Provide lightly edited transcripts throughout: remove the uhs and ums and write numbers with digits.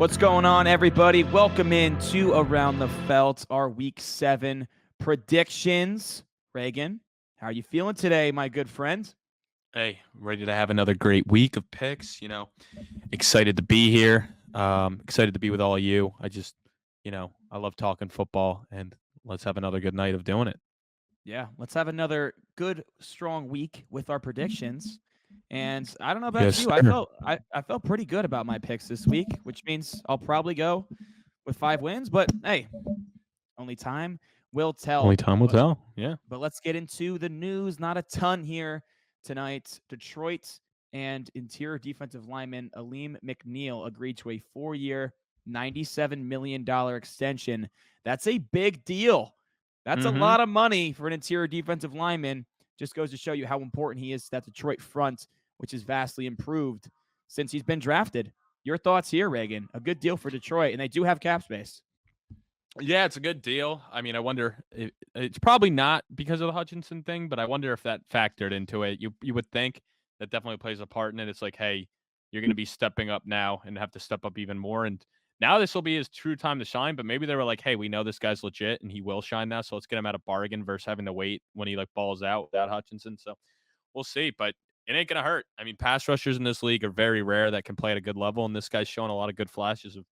What's going on, everybody? Welcome into Around the Felt, our Week 7 predictions. Reagan, how are you feeling today, my good friend? Hey, ready to have another great week of picks. Excited to be here. Excited to be with all of you. I love talking football, and let's have another good night of doing it. Yeah, let's have another good, strong week with our predictions. And I don't know about Yes, you. I sir. felt I felt pretty good about my picks this week, which means I'll probably go with 5 wins. But hey, only time will Only tell. time will But tell. Yeah. But let's get into the news. Not a ton here tonight. Detroit and interior defensive lineman Aleem McNeil agreed to a 4-year, $97 million extension. That's a big deal. That's a Mm-hmm. lot of money for an interior defensive lineman. Just goes to show you how important he is to that Detroit front, which is vastly improved since he's been drafted. Your thoughts here, Reagan? A good deal for Detroit, and they do have cap space. Yeah, it's a good deal. I mean, I wonder. It's probably not because of the Hutchinson thing, but I wonder if that factored into it. You would think that definitely plays a part in it. It's like, hey, you're going to be stepping up now and have to step up even more. And now this will be his true time to shine. But maybe they were like, hey, we know this guy's legit and he will shine now, so let's get him at a bargain versus having to wait when he like balls out without Hutchinson. So we'll see. But it ain't going to hurt. I mean, pass rushers in this league are very rare that can play at a good level, and this guy's showing a lot of good flashes of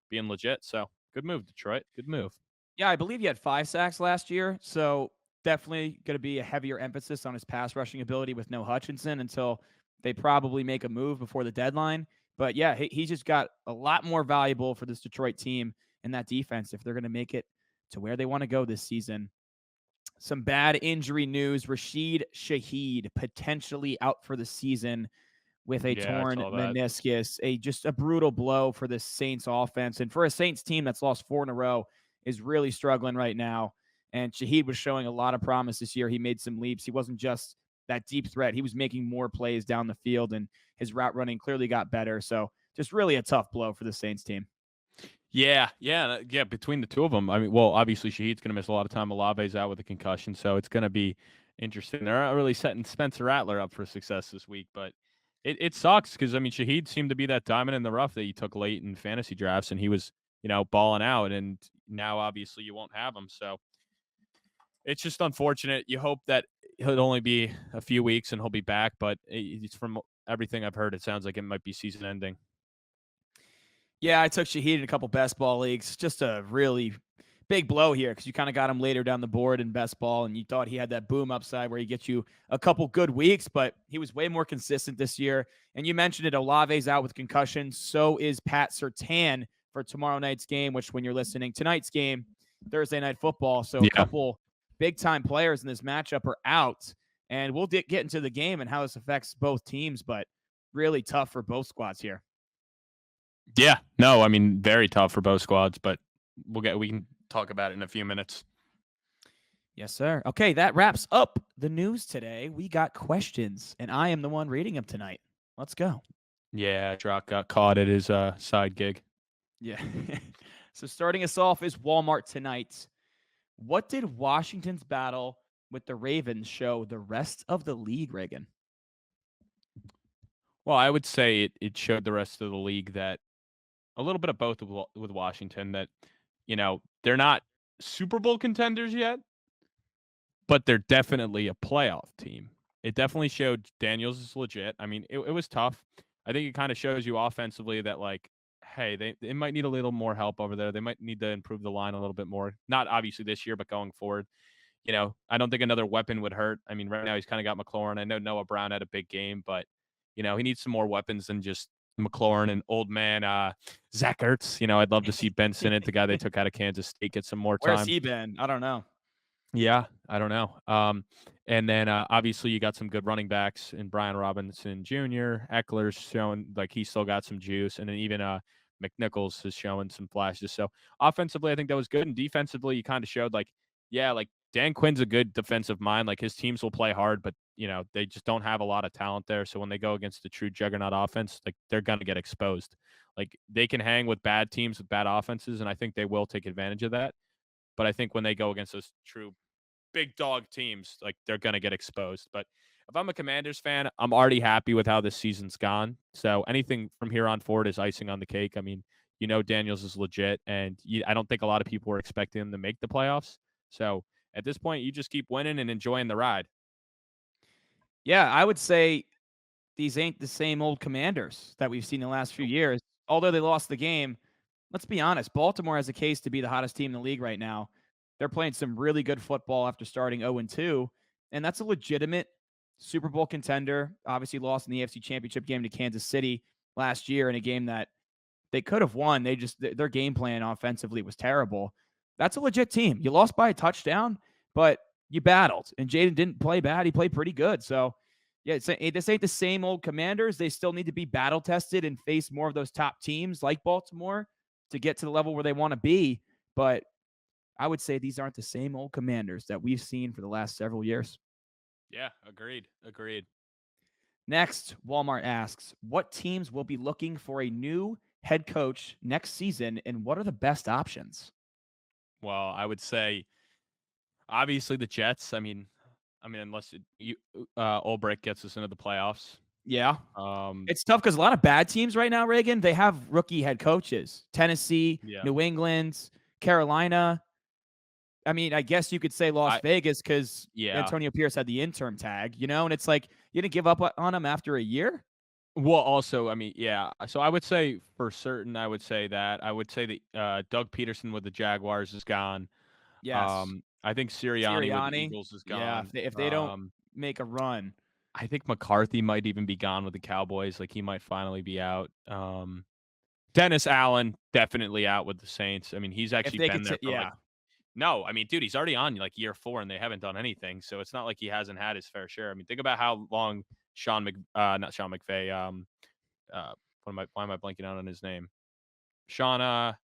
being legit. So good move, Detroit. Good move. Yeah, I believe he had 5 sacks last year, so definitely going to be a heavier emphasis on his pass rushing ability with no Hutchinson until they probably make a move before the deadline. But yeah, he just got a lot more valuable for this Detroit team and that defense if they're going to make it to where they want to go this season. Some bad injury news. Rashid Shaheed potentially out for the season with a Yeah, I torn saw that. meniscus. Just a brutal blow for the Saints offense. And for a Saints team that's lost 4 in a row, is really struggling right now. And Shaheed was showing a lot of promise this year. He made some leaps. He wasn't just that deep threat. He was making more plays down the field, and his route running clearly got better. So just really a tough blow for the Saints team. Yeah. Between the two of them, I mean, well, obviously Shaheed's going to miss a lot of time. Olave's out with a concussion, so it's going to be interesting. They're not really setting Spencer Rattler up for success this week, but it sucks because I mean, Shaheed seemed to be that diamond in the rough that you took late in fantasy drafts, and he was balling out, and now obviously you won't have him, so it's just unfortunate. You hope that he'll only be a few weeks and he'll be back, but it's from everything I've heard, it sounds like it might be season ending. Yeah, I took Shaheed in a couple best ball leagues. Just a really big blow here because you kind of got him later down the board in best ball, and you thought he had that boom upside where he gets you a couple good weeks, but he was way more consistent this year. And you mentioned it, Olave's out with concussion. So is Pat Surtain for tomorrow night's game, which when you're listening, tonight's game, Thursday Night Football. So a Yeah. couple big time players in this matchup are out. And we'll get into the game and how this affects both teams, but really tough for both squads here. Yeah, no, I mean very tough for both squads, but we can talk about it in a few minutes. Yes, sir. Okay, that wraps up the news today. We got questions, and I am the one reading them tonight. Let's go. Yeah, Drock got caught at his side gig. Yeah. So starting us off is Walmart tonight. What did Washington's battle with the Ravens show the rest of the league, Reagan? Well, I would say it showed the rest of the league that a little bit of both with Washington that they're not Super Bowl contenders yet, but they're definitely a playoff team. It definitely showed Daniels is legit. I mean, it was tough. I think it kind of shows you offensively that like, hey, they might need a little more help over there. They might need to improve the line a little bit more. Not obviously this year, but going forward. I don't think another weapon would hurt. I mean, right now he's kind of got McLaurin. I know Noah Brown had a big game, but he needs some more weapons than just McLaurin and old man Zach Ertz. I'd love to see Ben Sinnott, the guy they took out of Kansas State, get some more Where's time. he been? I don't know. Yeah, I don't know. And then obviously you got some good running backs in Brian Robinson Jr. Eckler's showing like he's still got some juice, and then even McNichols is showing some flashes. So offensively, I think that was good, and defensively, you kind of showed like, yeah, like Dan Quinn's a good defensive mind. Like his teams will play hard, but they just don't have a lot of talent there. So when they go against the true juggernaut offense, like they're gonna get exposed. Like they can hang with bad teams with bad offenses, and I think they will take advantage of that. But I think when they go against those true big dog teams, like they're going to get exposed. But if I'm a Commanders fan, I'm already happy with how this season's gone. So anything from here on forward is icing on the cake. I mean, Daniels is legit, and I don't think a lot of people were expecting him to make the playoffs. So at this point, you just keep winning and enjoying the ride. Yeah, I would say these ain't the same old Commanders that we've seen the last few Nope. years. Although they lost the game, let's be honest, Baltimore has a case to be the hottest team in the league right now. They're playing some really good football after starting 0-2, and that's a legitimate Super Bowl contender. Obviously lost in the AFC Championship game to Kansas City last year in a game that they could have won. They just their game plan offensively was terrible. That's a legit team. You lost by a touchdown, but you battled. And Jaden didn't play bad. He played pretty good. So, yeah, this ain't the same old Commanders. They still need to be battle tested and face more of those top teams like Baltimore to get to the level where they want to be. But I would say these aren't the same old Commanders that we've seen for the last several years. Yeah, agreed. Agreed. Next, Walmart asks, what teams will be looking for a new head coach next season and what are the best options? Well, I would say obviously the Jets. I mean, unless Ulbrich gets us into the playoffs. Yeah. Um, It's tough because a lot of bad teams right now, Reagan, they have rookie head coaches. Tennessee, yeah, New England, Carolina. I mean, I guess you could say Las I Vegas because yeah. Antonio Pierce had the interim tag, and it's like you didn't give up on him after a year? Well, also, I mean, yeah. So I would say for certain, I would say that Doug Peterson with the Jaguars is gone. Yes. I think Sirianni with the Sirianni. Eagles is Yeah. gone. If they don't make a run. I think McCarthy might even be gone with the Cowboys. Like he might finally be out. Dennis Allen definitely out with the Saints. I mean, he's If actually they been could there for like yeah. no. I mean, dude, he's already on like year 4, and they haven't done anything. So it's not like he hasn't had his fair share. I mean, think about how long not Sean McVay. Why am I blanking out on his name? Sean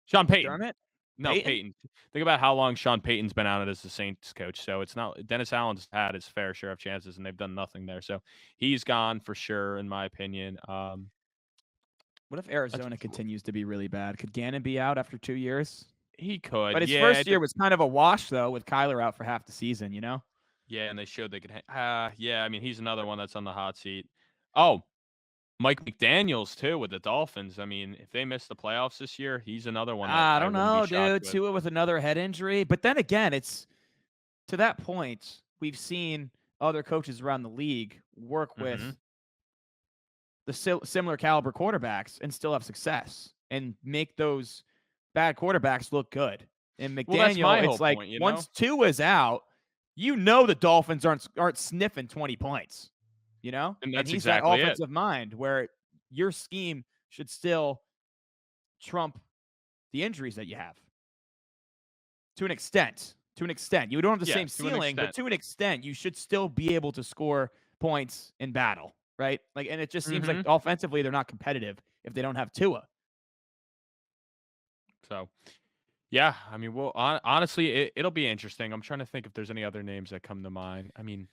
Sean Payton. McDermott? No, Peyton? Payton. Think about how long Sean Payton's been out as the Saints coach. So it's not Dennis Allen's had his fair share of chances, and they've done nothing there. So he's gone for sure, in my opinion. What if That's Arizona continues to be really bad? Could Gannon be out after 2 years? he could, But his yeah, first year was kind of a wash, though, with Kyler out for half the season? yeah, and they showed they could. Yeah, I mean, he's another one that's on the hot seat. Oh, Mike McDaniel's too with the Dolphins. I mean, if they miss the playoffs this year, he's another one that I I don't wouldn't be know, shocked dude. with. Tua with another head injury. But then again, it's to that point, we've seen other coaches around the league work Hmm. with the similar caliber quarterbacks and still have success and make those bad quarterbacks look good. And Well, that's McDaniel, my it's whole like point. once Tua's out, the Dolphins aren't sniffing 20 points, And and that's he's that exactly it. offensive mind where your scheme should still trump the injuries that you have to an extent. To an extent, you don't have the Yeah, same to an ceiling, but extent. to an extent, you should still be able to score points in battle, right? Like, and it just seems like Hmm. offensively they're not competitive if they don't have Tua. So, yeah, I mean, well, honestly, it'll be interesting. I'm trying to think if there's any other names that come to mind. I mean,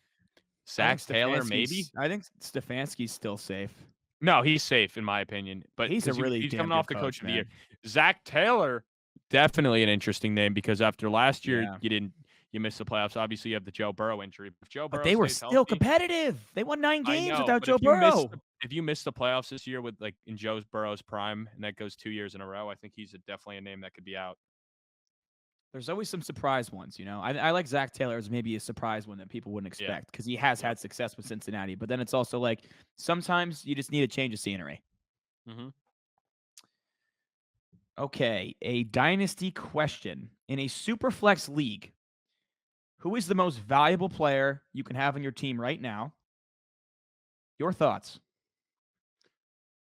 Zach Taylor, maybe. I think Stefanski's still safe. No, he's safe in my opinion, but He's a because really he's damn coming off good the coach coach, of the year. man. Zach Taylor, definitely an interesting name because after last year, Yeah, you missed the playoffs. Obviously, you have the Joe Burrow injury. If Joe but Burrow they were stays still healthy, competitive. They won 9 I games know, without but Joe Burrow. if you miss the playoffs this year with like in Joe Burrow's prime, and that goes 2 years in a row, I think he's definitely a name that could be out. There's always some surprise ones. I like Zach Taylor as maybe a surprise one that people wouldn't Yeah. expect because he has Yep. had success with Cincinnati. But then it's also like sometimes you just need a change of scenery. Hmm. Okay, a dynasty question. In a super flex league, who is the most valuable player you can have on your team right now? Your thoughts?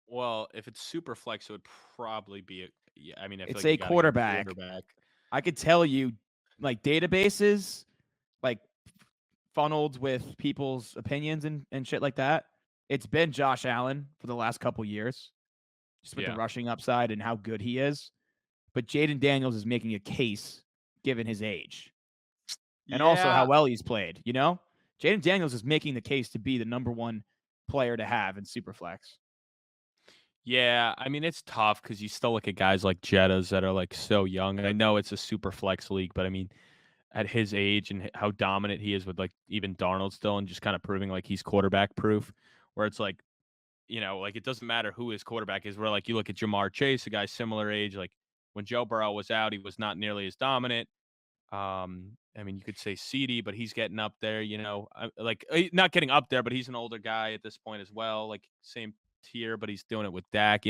Well, if it's super flex, it would probably be yeah. I mean, I feel It's like you a got to go quarterback. quarterback. I could tell you, like databases, like funneled with people's opinions and shit like that. It's been Josh Allen for the last couple years, just with the Yeah. rushing upside and how good he is. But Jaden Daniels is making a case given his age and also how Yeah. well he's played. Jaden Daniels is making the case to be the number one player to have in Superflex. Yeah, I mean it's tough because you still look at guys like Jettas that are like so young, and I know it's a super flex league, but I mean at his age and how dominant he is with like even Darnold still, and just kind of proving like he's quarterback proof, where it's like like it doesn't matter who his quarterback is. Where like you look at Jamar Chase, a guy similar age, like when Joe Burrow was out, he was not nearly as dominant. I mean, you could say CD, but he's getting up there. Not getting up there, but he's an older guy at this point as well. Like same tier, but he's doing it with Dak.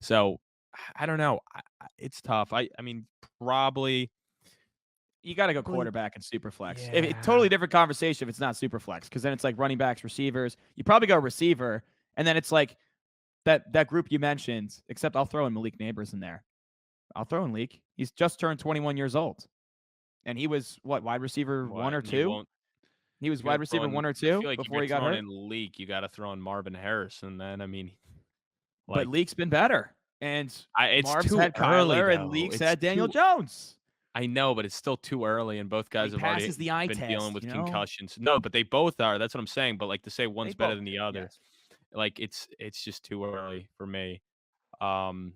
So I don't know. It's tough. I mean, probably, You got to go probably, quarterback and super flex. yeah. Totally different conversation if it's not super flex, because then it's like running backs, receivers. You probably go receiver, and then it's like that group you mentioned. Except I'll throw in Malik Neighbors in there. I'll throw in Leak. He's just turned 21 years old, and he was what, wide receiver one What or you two? won't. He was If you're wide gonna throw receiver in, one or I two feel like if before you're he got throwing hurt. in Leak, you got to throw in Marvin Harrison. Then I mean, But like, Leak's been better, and it's Marv's too had early Kyler, and though. Leak's It's had Daniel too. Jones. I know, but it's still too early, and both But he guys have already passes the eye been dealing test, with you know. concussions. No, but they both are. That's what I'm saying. But like to say They one's better both than do. the other, Yes. like it's just too early for me. Um,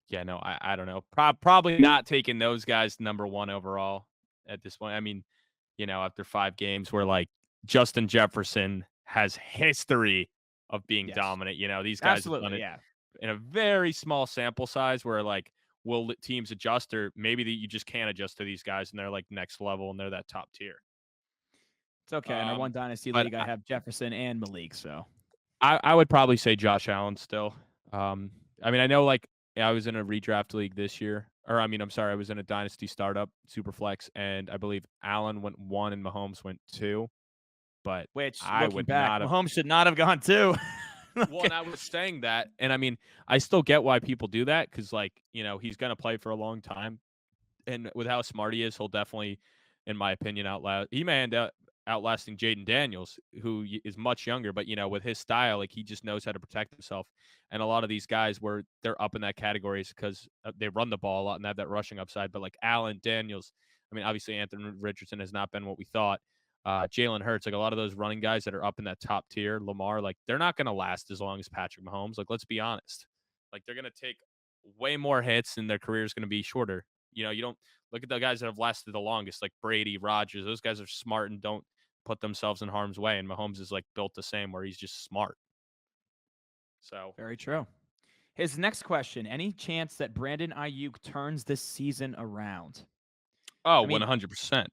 yeah, no, I don't know. Probably not taking those guys number one overall at this point. I mean, after 5 games where like Justin Jefferson has history of being Yes. dominant. These guys have done Absolutely. it Yeah. in a very small sample size where like will teams adjust, or maybe that you just can't adjust to these guys and they're like next level and they're that top tier. It's okay. In our Um, one dynasty but league, I have Jefferson and Malik. So I would probably say Josh Allen still. I mean, I know like I was in a redraft league this year, or I mean, I'm sorry, I was in a dynasty startup superflex, and I believe Allen went one and Mahomes went two, but which, I looking would back, not have. Mahomes should not have gone two. Well, and I was saying that, and I mean, I still get why people do that because, like, he's gonna play for a long time, and with how smart he is, he'll definitely, in my opinion, outlast. He may end up outlasting Jaden Daniels, who is much younger, but with his style, like he just knows how to protect himself. And a lot of these guys, where they're up in that category, is because they run the ball a lot and have that rushing upside. But like Allen Daniels, I mean, obviously Anthony Richardson has not been what we thought. Jalen Hurts, like a lot of those running guys that are up in that top tier, Lamar, like they're not going to last as long as Patrick Mahomes. Like, let's be honest. Like, they're going to take way more hits and their career is going to be shorter. You don't look at the guys that have lasted the longest, like Brady, Rodgers. Those guys are smart and don't put themselves in harm's way. And Mahomes is like built the same, where he's just smart. So, Very true. His next question: any chance that Brandon Ayuk turns this season around? oh, I mean, 100%.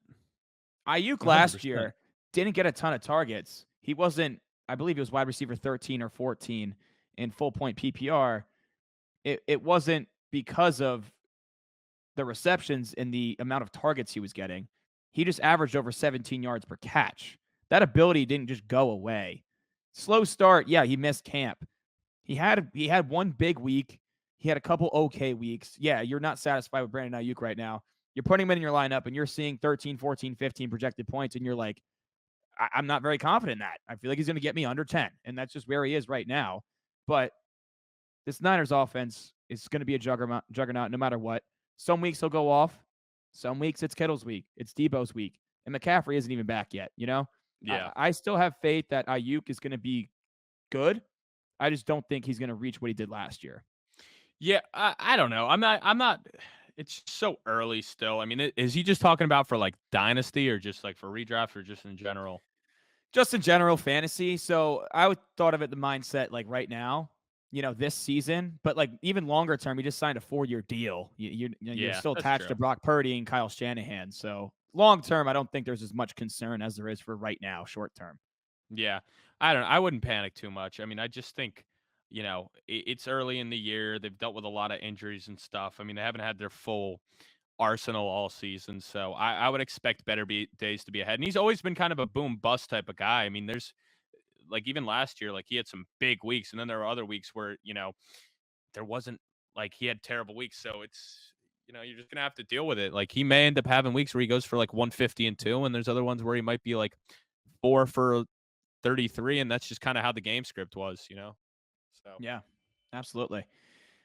Ayuk last 100%. year didn't get a ton of targets. He wasn't, I believe he was wide receiver 13 or 14 in full point PPR. It wasn't because of the receptions and the amount of targets he was getting. He just averaged over 17 yards per catch. That ability didn't just go away. Slow start, yeah, he missed camp. He had one big week. He had a couple okay weeks. Yeah, you're not satisfied with Brandon Ayuk right now. You're putting him in your lineup and you're seeing 13, 14, 15 projected points, and you're like, I'm not very confident in that. I feel like he's going to get me under 10, and that's just where he is right now. But this Niners offense is going to be a juggernaut no matter what. Some weeks he'll go off. Some weeks it's Kittle's week. It's Debo's week. And McCaffrey isn't even back yet, you know? Yeah. I still have faith that Ayuk is going to be good. I just don't think he's going to reach what he did last year. Yeah. I don't know. I'm not. It's so early still. I mean, is he just talking about for like dynasty or just like for redraft or just in general? Just in general fantasy. So I would thought of it the mindset like right now, this season, but like even longer term, you just signed a 4-year deal. You're Yeah, still that's attached true. to Brock Purdy and Kyle Shanahan. So long term, I don't think there's as much concern as there is for right now, short term. Yeah. I don't know. I wouldn't panic too much. I mean, I just think, it's early in the year. They've dealt with a lot of injuries and stuff. I mean, they haven't had their full arsenal all season. So I would expect better days to be ahead. And he's always been kind of a boom bust type of guy. I mean, there's like even last year, like he had some big weeks. And then there were other weeks where, there wasn't like he had terrible weeks. So it's, you're just going to have to deal with it. Like he may end up having weeks where he goes for like 150 and two. And there's other ones where he might be like 4 for 33, and that's just kind of how the game script was. So Yeah, absolutely.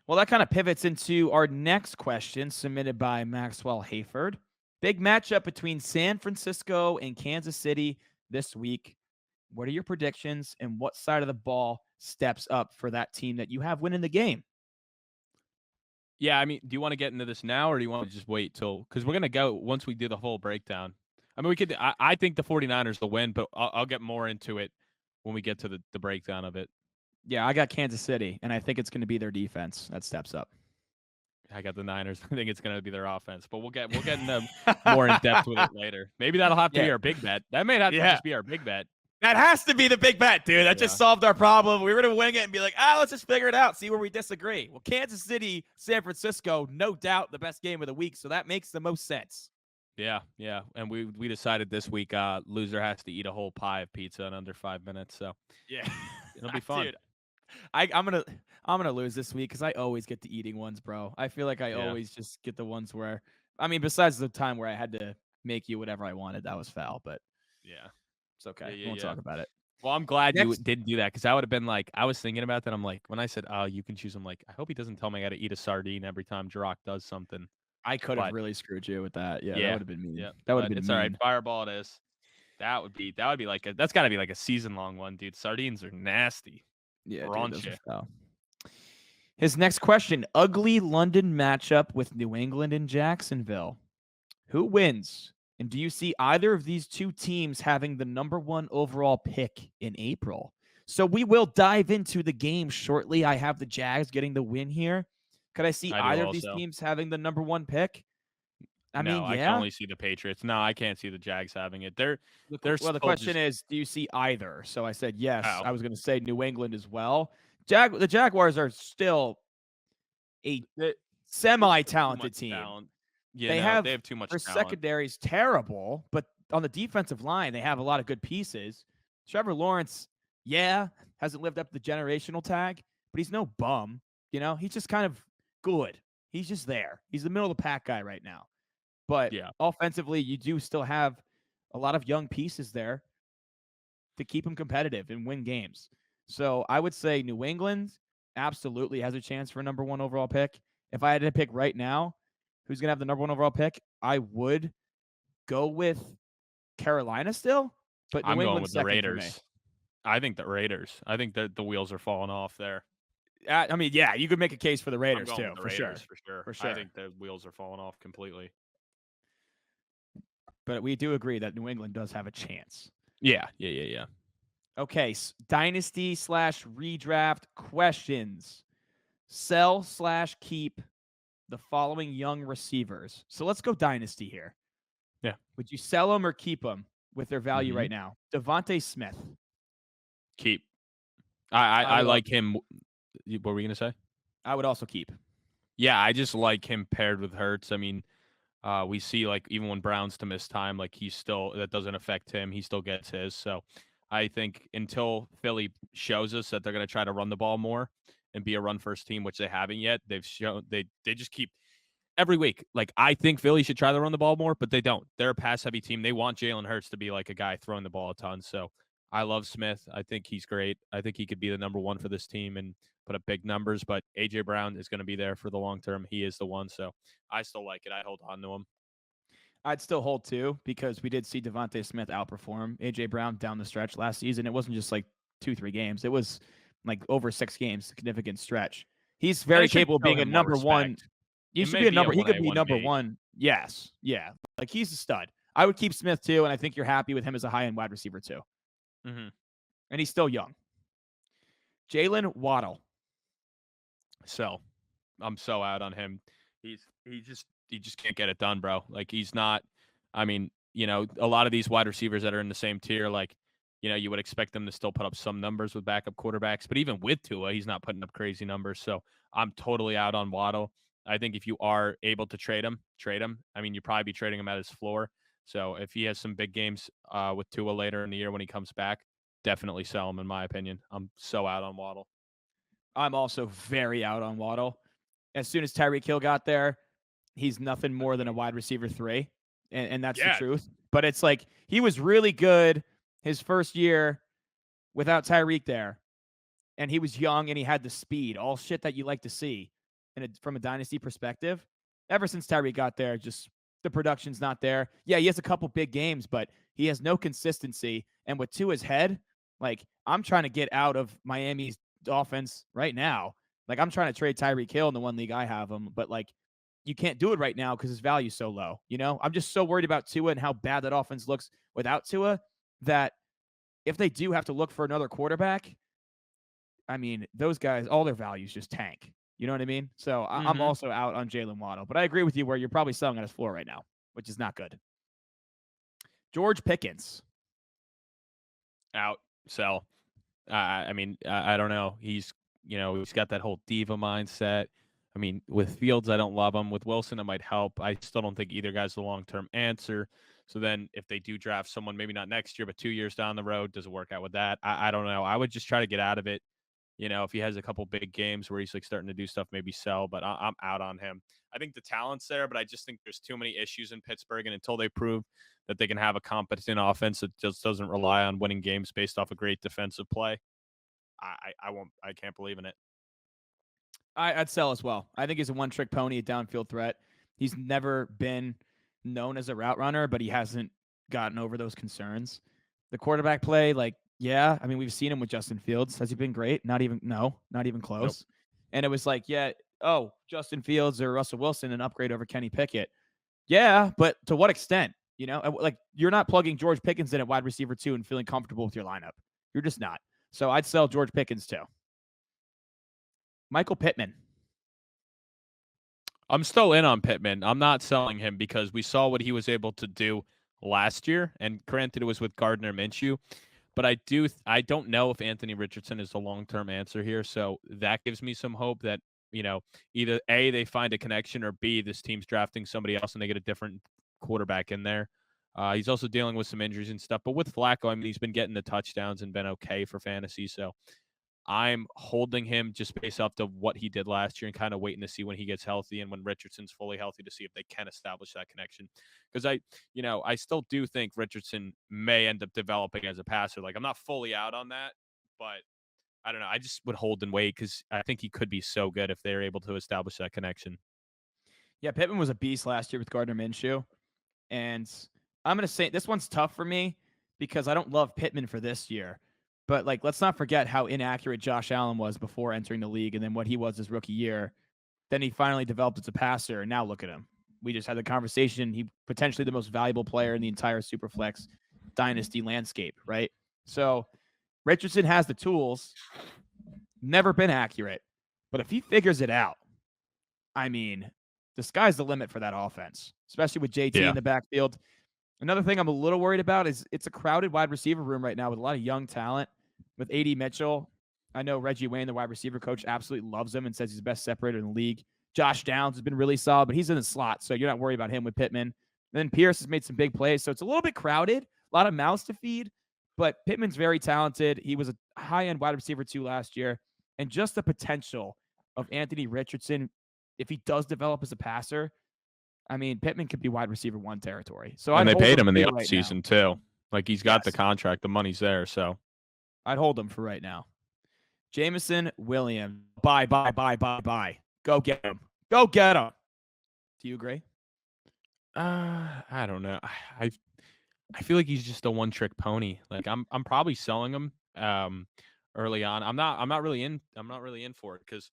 Well, that kind of pivots into our next question submitted by Maxwell Hayford. Big matchup between San Francisco and Kansas City this week. What are your predictions, and what side of the ball steps up for that team that you have winning the game? yeah, I mean, do you want to get into this now or do you want to just wait till because we're gonna go once we do the whole breakdown? I mean, we could. I think the 49ers will win, but I'll get more into it when we get to the breakdown of it. Yeah, I got Kansas City, and I think it's going to be their defense that steps up. I got the Niners. I think it's going to be their offense, but we'll get into more in depth with it later. Maybe that'll have to Yeah, be our big bet. That may have to yeah. just be our big bet. That has to be the big bet, dude. That just Yeah. solved our problem. We were going to wing it and be like, let's just figure it out, see where we disagree. Well, Kansas City, San Francisco, no doubt the best game of the week, so that makes the most sense. Yeah, yeah. And we decided this week loser has to eat a whole pie of pizza in under 5 minutes. So Yeah. it'll be fun. Dude, I'm gonna lose this week because I always get the eating ones, bro. I feel like I Yeah. always just get the ones where besides the time where I had to make you whatever I wanted, that was foul, but Yeah. it's okay. Yeah, We yeah, won't yeah. talk about it. Well, I'm glad you Next, didn't do that because I would have been like, I was thinking about that. I'm like, when I said, "Oh, you can choose," I'm like, I hope he doesn't tell me I got to eat a sardine every time Jirok does something. I could have But really screwed you with that. Yeah, that yeah, would have been mean. yeah. That would have But been it's all right. mean. Fireball it is. That would be like that's got to be like a season long one, dude. Sardines are nasty. Yeah, dude, those are Raunchy. foul. His next question: ugly London matchup with New England and Jacksonville. Who wins? And do you see either of these two teams having the number one overall pick in April? So we will dive into the game shortly. I have the Jags getting the win here. Could I see I do either of these also. teams having the number one pick? I No, mean, I can yeah. only see the Patriots. No, I can't see the Jags having it. They're Well, the still question just is, do you see either? So I said yes. oh, I was going to say New England as well. The Jaguars are still a they, too much semi-talented team. talent. You They know, they have have too much their talent. secondary's terrible, but on the defensive line, they have a lot of good pieces. Trevor Lawrence, yeah, hasn't lived up to the generational tag, but he's no bum. He's just kind of good. He's just there. He's the middle of the pack guy right now. But Yeah. offensively, you do still have a lot of young pieces there to keep him competitive and win games. So I would say New England absolutely has a chance for a number one overall pick. If I had to pick right now, who's going to have the number one overall pick, I would go with Carolina still, but I'm New going England's with the second for me. Raiders. I think the Raiders. I think that the wheels are falling off there. Yeah, you could make a case for the I'm Raiders going too, with the for Raiders sure, for sure. for I sure. think the wheels are falling off completely. But we do agree that New England does have a chance. Yeah, yeah, yeah, yeah. Okay, dynasty / redraft questions. Sell / keep the following young receivers. So let's go dynasty here. Yeah. Would you sell them or keep them with their value Mm-hmm. right now? Devontae Smith. Keep. I I would like him. What were we gonna say? I would also keep. Yeah, I just like him paired with Hurts. I mean, we see like even when Brown's to miss time, like he's still that doesn't affect him. He still gets his. So I think until Philly shows us that they're going to try to run the ball more and be a run first team, which they haven't yet, they've shown they just keep every week. Like I think Philly should try to run the ball more, but they don't. They're a pass heavy team. They want Jalen Hurts to be like a guy throwing the ball a ton. So I love Smith. I think he's great. I think he could be the number one for this team and put up big numbers. But AJ Brown is going to be there for the long term. He is the one. So I still like it. I hold on to him. I'd still hold too because we did see Devontae Smith outperform AJ Brown down the stretch last season. It wasn't just like 2-3 games. It was like over 6 games, significant stretch. He's And very it should capable of show being a him more number one. respect. He It should may be a be a number. He could 1A, be number 1B. one. Yes. Yeah. Like he's a stud. I would keep Smith too, and I think you're happy with him as a high end wide receiver too. Mm-hmm. And he's still young. Jalen Waddle. So I'm so out on him. He just can't get it done, bro. Like he's not. I mean, a lot of these wide receivers that are in the same tier, like, you would expect them to still put up some numbers with backup quarterbacks, but even with Tua, he's not putting up crazy numbers. So I'm totally out on Waddle. I think if you are able to trade him, trade him. I mean, you probably be trading him at his floor. So if he has some big games with Tua later in the year when he comes back, definitely sell him. In my opinion, I'm so out on Waddle. I'm also very out on Waddle. As soon as Tyreek Hill got there, he's nothing more than a wide receiver 3. And that's the Yeah, truth. But it's like he was really good his first year without Tyreek there. And he was young and he had the speed, all shit that you like to see from a dynasty perspective. Ever since Tyreek got there, just the production's not there. Yeah, he has a couple big games, but he has no consistency. And with Tua's head, like I'm trying to get out of Miami's offense right now. Like I'm trying to trade Tyreek Hill in the one league I have him, but like you can't do it right now because his value's so low. I'm just so worried about Tua and how bad that offense looks without Tua that if they do have to look for another quarterback, I mean, those guys, all their values just tank. You know what I mean? So I'm Mm-hmm. also out on Jalen Waddle, but I agree with you where you're probably selling on his floor right now, which is not good. George Pickens. Out, sell. I mean, I don't know. He's got that whole diva mindset. I mean, with Fields, I don't love him. With Wilson, it might help. I still don't think either guy's the long term answer. So then, if they do draft someone, maybe not next year, but 2 years down the road, does it work out with that? I don't know. I would just try to get out of it. If he has a couple big games where he's like starting to do stuff, maybe sell. But I'm out on him. I think the talent's there, but I just think there's too many issues in Pittsburgh, and until they prove that they can have a competent offense that just doesn't rely on winning games based off a great defensive play, I won't. I can't believe in it. I'd sell as well. I think he's a one-trick pony, a downfield threat. He's never been known as a route runner, but he hasn't gotten over those concerns. The quarterback play, like, yeah, I mean, we've seen him with Justin Fields. Has he been great? Not even, no, not even Nope. close. And it was like, yeah, oh, Justin Fields or Russell Wilson, an upgrade over Kenny Pickett. Yeah, but to what extent? Like you're not plugging George Pickens in at wide receiver 2 and feeling comfortable with your lineup. You're just not. So I'd sell George Pickens too. Michael Pittman. I'm still in on Pittman. I'm not selling him because we saw what he was able to do last year, and granted, it was with Gardner Minshew. But I don't know if Anthony Richardson is the long term answer here. So that gives me some hope that either A, they find a connection, or B, this team's drafting somebody else and they get a different quarterback in there. He's also dealing with some injuries and stuff. But with Flacco, I mean, he's been getting the touchdowns and been okay for fantasy. So I'm holding him just based off of what he did last year and kind of waiting to see when he gets healthy and when Richardson's fully healthy to see if they can establish that connection. Because I still do think Richardson may end up developing as a passer. Like I'm not fully out on that, but I don't know. I just would hold and wait because I think he could be so good if they're able to establish that connection. Yeah, Pittman was a beast last year with Gardner Minshew. And I'm going to say this one's tough for me because I don't love Pittman for this year. But like, let's not forget how inaccurate Josh Allen was before entering the league and then what he was his rookie year. Then he finally developed as a passer. And now look at him. We just had the conversation. He potentially the most valuable player in the entire Superflex dynasty landscape, right? So Richardson has the tools, never been accurate. But if he figures it out, I mean, the sky's the limit for that offense, especially with JT Yeah. in the backfield. Another thing I'm a little worried about is it's a crowded wide receiver room right now with a lot of young talent. With AD Mitchell, I know Reggie Wayne, the wide receiver coach, absolutely loves him and says he's the best separator in the league. Josh Downs has been really solid, but he's in the slot, so you're not worried about him with Pittman. And then Pierce has made some big plays, so it's a little bit crowded, a lot of mouths to feed, but Pittman's very talented. He was a high-end wide receiver too last year, and just the potential of Anthony Richardson, if he does develop as a passer, I mean, Pittman could be wide receiver 1 territory. So And I'd they hold paid him him in the for right now. offseason too. Like he's got the Yes, contract, the money's there. So I'd hold him for right now. Jameson Williams. Bye, bye, bye, bye, bye. Go get him. Go get him. Do you agree? I don't know. I feel like he's just a one trick pony. Like I'm probably selling him early on. I'm not really in for it because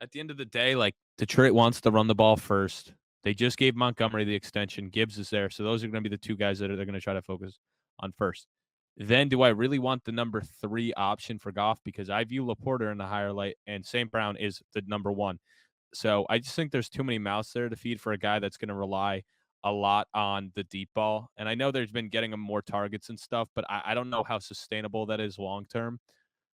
at the end of the day, like Detroit wants to run the ball first. They just gave Montgomery the extension. Gibbs is there. So those are going to be the two guys that they're going to try to focus on first. Then do I really want the number 3 option for Goff? Because I view Laporta in the higher light and St. Brown is the number 1. So I just think there's too many mouths there to feed for a guy that's going to rely a lot on the deep ball. And I know there's been getting him more targets and stuff, but I don't know how sustainable that is long term.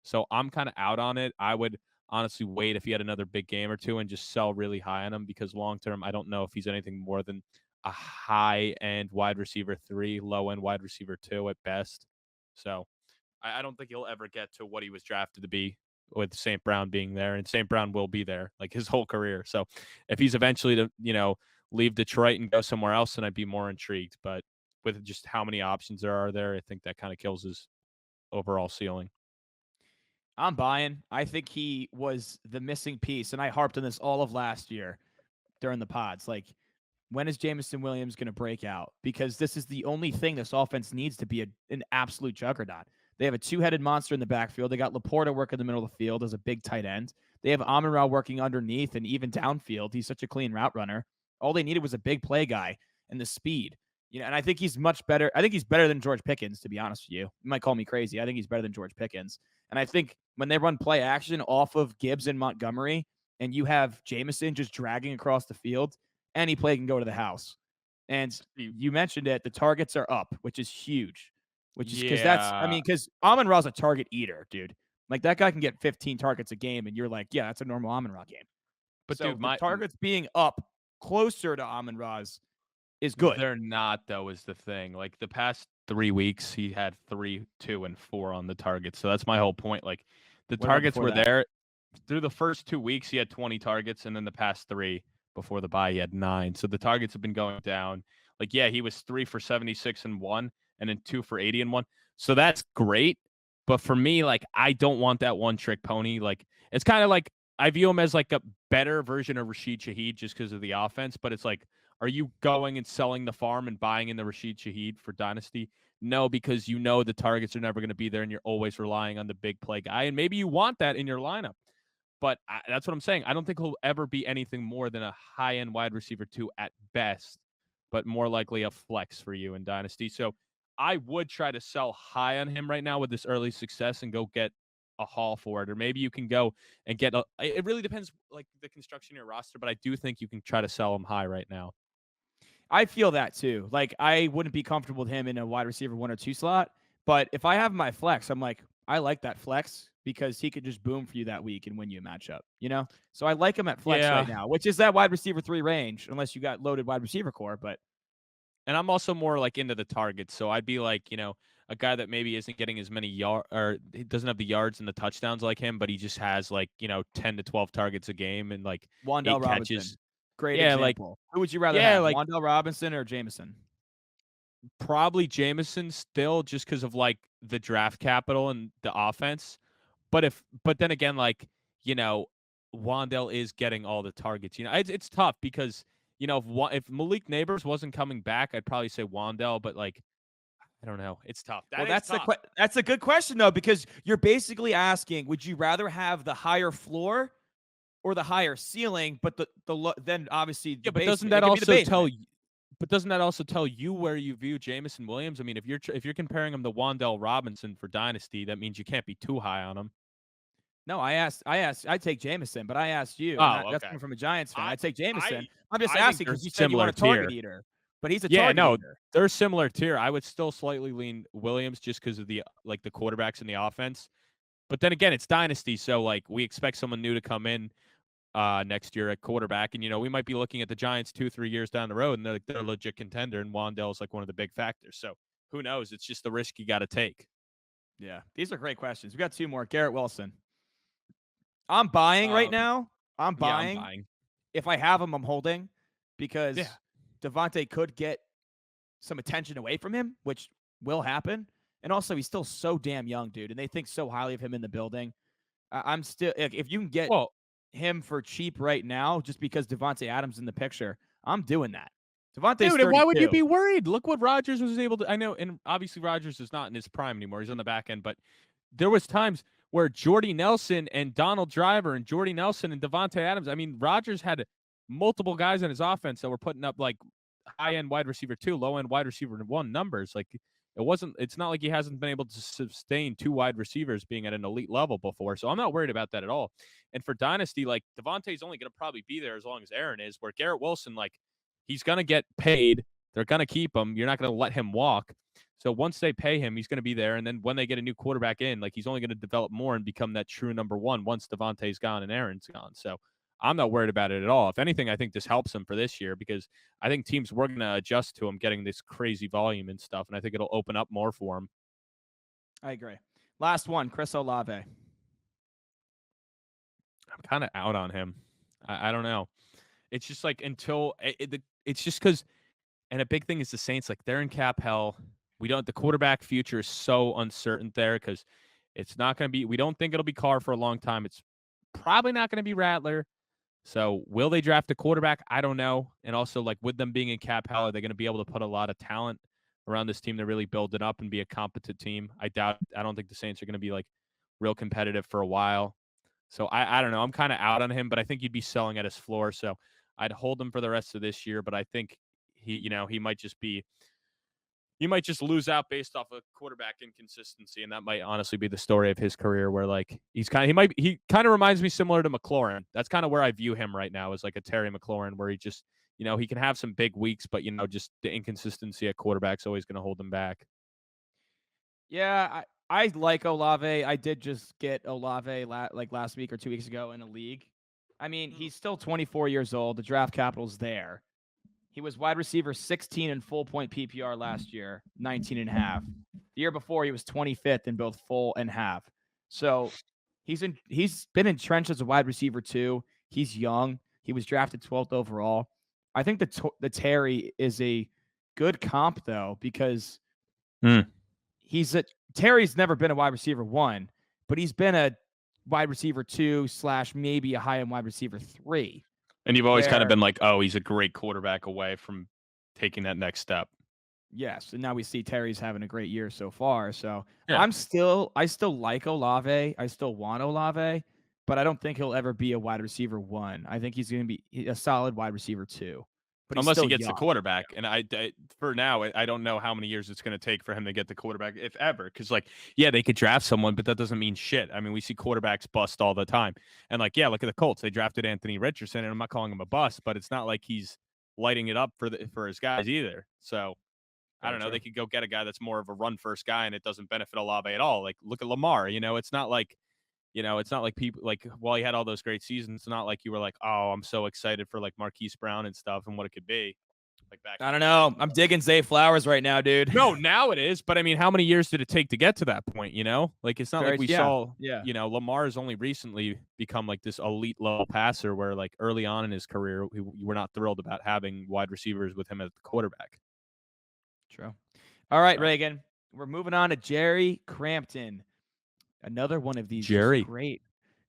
So I'm kind of out on it. I would honestly wait if he had another big game or two and just sell really high on him because long term, I don't know if he's anything more than a high end wide receiver 3, low end wide receiver 2 at best. So I don't think he'll ever get to what he was drafted to be with St. Brown being there, and St. Brown will be there like his whole career. So if he's eventually to, leave Detroit and go somewhere else, then I'd be more intrigued. But with just how many options there are there, I think that kind of kills his overall ceiling. I'm buying. I think he was the missing piece, and I harped on this all of last year during the pods. Like, when is Jameson Williams going to break out? Because this is the only thing this offense needs to be an absolute juggernaut. They have a two-headed monster in the backfield. They got Laporta working in the middle of the field as a big tight end. They have Amon-Ra working underneath and even downfield. He's such a clean route runner. All they needed was a big play guy and the speed. And I think he's much better. I think he's better than George Pickens, to be honest with you. You might call me crazy. I think he's better than George Pickens. And I think when they run play action off of Gibbs and Montgomery, and you have Jameson just dragging across the field, any play can go to the house. And See, you mentioned it, the targets are up, which is huge. Which is because yeah, because Amon Ra's a target eater, dude. Like that guy can get 15 targets a game, and you're like, yeah, that's a normal Amon Ra game. but So dude, the targets being up closer to Amon Ra's is good. they're not though is the thing. Like the past 3 weeks, he had 3, 2, and 4 on the target. So that's my whole point. Like the What about targets before were that? there through the first 2 weeks. He had 20 targets, and then the past three before the bye, he had 9. So the targets have been going down. Like yeah, he was 3 for 76 and one, and then 2 for 80 and one. So that's great. But for me, like I don't want that one trick pony. Like it's kind of like I view him as like a better version of Rashid Shaheed just because of the offense. But it's like are you going and selling the farm and buying in the Rashid Shaheed for Dynasty? No, because you know the targets are never going to be there and you're always relying on the big play guy. And maybe you want that in your lineup. But that's what I'm saying. I don't think he'll ever be anything more than a high end wide receiver two at best, but more likely a flex for you in Dynasty. So I would try to sell high on him right now with this early success and go get a haul for it. Or maybe you can go and get it really depends like the construction of your roster, but I do think you can try to sell him high right now. I feel that too. Like I wouldn't be comfortable with him in a wide receiver 1 or 2 slot, but if I have my flex, I'm like, I like that flex because he could just boom for you that week and win you a matchup. So I like him at flex right Yeah. now, which is that wide receiver 3 range, unless you got loaded wide receiver core. But And I'm also more like into the targets. So I'd be like, a guy that maybe isn't getting as many yard or he doesn't have the yards and the touchdowns like him, but he just has like, 10 to 12 targets a game and like Wandell 8 catches. Robinson, great Yeah, like example. Who would you rather yeah, have, like Wandell Robinson or Jameson? probably Jameson still just because of like the draft capital and the offense. But then again, like, you know, Wandell is getting all the targets. It's tough because, if Malik Neighbors wasn't coming back, I'd probably say Wandell, but like I don't know. It's tough. Well, That is tough. that's a good question though, because you're basically asking, would you rather have the higher floor or the higher ceiling, but then obviously Yeah, the but doesn't basement. It that could be the also tell basement. you but doesn't that also tell you where you view Jamison Williams? I mean, if you're comparing him to Wandell Robinson for Dynasty, that means you can't be too high on him. No, I asked, I'd take Jameson, but I asked you, and Oh, that's okay. coming from a Giants fan. I I'd take Jameson. I I'm just I think asking they're because you said you want similar a target tier. eater, but he's a Yeah, target no, eater. they're similar tier. I would still slightly lean Williams just because of the quarterbacks in the offense. But then again, it's Dynasty, so like we expect someone new to come in next year at quarterback. And, we might be looking at the Giants 2, 3 years down the road and they're a legit contender. And Wandell's like one of the big factors. So who knows? It's just the risk you got to take. Yeah, these are great questions. We got 2 more. Garrett Wilson. I'm buying right Um, now. I'm yeah, I'm buying. buying. If I have him, I'm holding Yeah. because Devontae could get some attention away from him, which will happen. And also, he's still so damn young, dude, and they think so highly of him in the building. I'm still if you can get Well, him for cheap right now, just because Devontae Adams in the picture, I'm doing that. Devontae's dude, and why would you 32. be worried? Look what Rodgers was able to. I know, and obviously Rodgers is not in his prime anymore. He's on the back end, but there was times where Jordy Nelson and Donald Driver and Jordy Nelson and Devontae Adams. I mean, Rodgers had multiple guys in his offense that were putting up like high end wide receiver two, low end wide receiver one numbers. Like it wasn't. It's not like he hasn't been able to sustain two wide receivers being at an elite level before. So I'm not worried about that at all. And for Dynasty, like Devontae's only going to probably be there as long as Aaron is. Where Garrett Wilson, like he's going to get paid. They're going to keep him. You're not going to let him walk. So once they pay him, he's going to be there. And then when they get a new quarterback in, like he's only going to develop more and become that true number one once Devontae's gone and Aaron's gone. So I'm not worried about it at all. If anything, I think this helps him for this year because I think teams were going to adjust to him getting this crazy volume and stuff. And I think it'll open up more for him. I agree. Last one, Chris Olave. I'm kind of out on him. I don't know. It's just like it's just because, and a big thing is the Saints, like they're in cap hell. The quarterback future is so uncertain there because it's not going to be, we don't think it'll be Carr for a long time. It's probably not going to be Rattler. So will they draft a quarterback? I don't know. And also, like with them being in cap hell, are they going to be able to put a lot of talent around this team to really build it up and be a competent team? I doubt. I don't think the Saints are going to be like real competitive for a while. So I don't know. I'm kind of out on him, but I think he'd be selling at his floor. So I'd hold him for the rest of this year. But I think he might just be he might just lose out based off of quarterback inconsistency, and that might honestly be the story of his career. Where like he kind of reminds me similar to McLaurin. That's kind of where I view him right now, as like a Terry McLaurin, where he just he can have some big weeks, but just the inconsistency at quarterback's always going to hold him back. Yeah, I like Olave. I did just get Olave like last week or 2 weeks ago in a league. I mean, he's still 24 years old. The draft capital's there. He was wide receiver 16 in full point PPR last year, 19 and a half. The year before, he was 25th in both full and half. So he's been entrenched as a wide receiver too. He's young. He was drafted 12th overall. I think the Terry is a good comp though, because Hmm. Terry's never been a wide receiver 1, but he's been a wide receiver 2 / maybe a high end wide receiver 3. And you've always kind of Where been like, oh, he's a great quarterback away from taking that next step. Yes, and now we see Terry's having a great year so far. So Yeah. I still like Olave. I still want Olave, but I don't think he'll ever be a wide receiver 1. I think he's going to be a solid wide receiver 2. But he's Unless he still gets the young. quarterback, and for now, I don't know how many years it's going to take for him to get the quarterback, if ever. Because like, yeah, they could draft someone, but that doesn't mean shit. I mean, we see quarterbacks bust all the time, and like, yeah, look at the Colts. They drafted Anthony Richardson, and I'm not calling him a bust, but it's not like he's lighting it up for his guys either. So I Very don't know. They true. could go get a guy that's more of a run first guy, and it doesn't benefit Olave at all. Like, look at Lamar. It's not like it's not like people like while he had all those great seasons, it's not like you were like, oh, I'm so excited for like Marquise Brown and stuff and what it could be like back I in don't the day. know. I'm digging Zay Flowers right now, dude. No, now it is, but I mean, how many years did it take to get to that point? Like it's not like Very we yeah. saw. Yeah. Lamar has only recently become like this elite level passer, where like early on in his career, we were not thrilled about having wide receivers with him as the quarterback. True. All right, So, Reagan. We're moving on to Jerry Crampton. Another one of these just Jerry,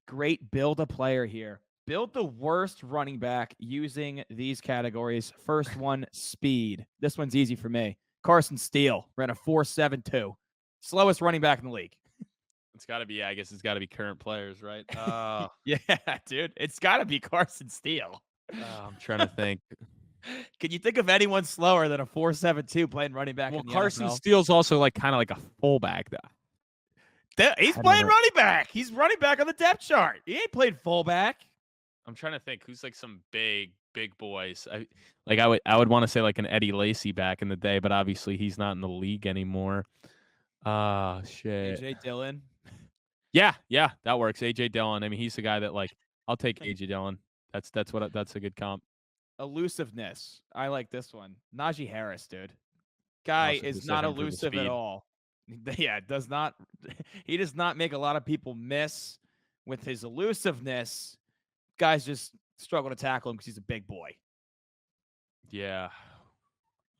great build a player here. Build the worst running back using these categories. First one, speed. This one's easy for me. Carson Steele ran a 4.72. Slowest running back in the league. it's got to be. I guess it's got to be current players, right? Yeah, dude. It's got to be Carson Steele. I'm trying to think. Can you think of anyone slower than a 4.72 playing running back Well, in the Carson NFL? Steele's also like kind of like a fullback, though. He's I don't playing know. running back. He's running back on the depth chart. He ain't played fullback. I'm trying to think who's like some big boys. I would want to say like an Eddie Lacy back in the day, but obviously he's not in the league anymore. Ah, shit. AJ Dillon. Yeah, that works. AJ Dillon. I mean, he's the guy that like I'll take AJ Dillon. That's a good comp. Elusiveness. I like this one. Najee Harris, dude. Guy Also is just said not him for the elusive at speed. all. Yeah, does not. He does not make a lot of people miss with his elusiveness. Guys just struggle to tackle him because he's a big boy. Yeah.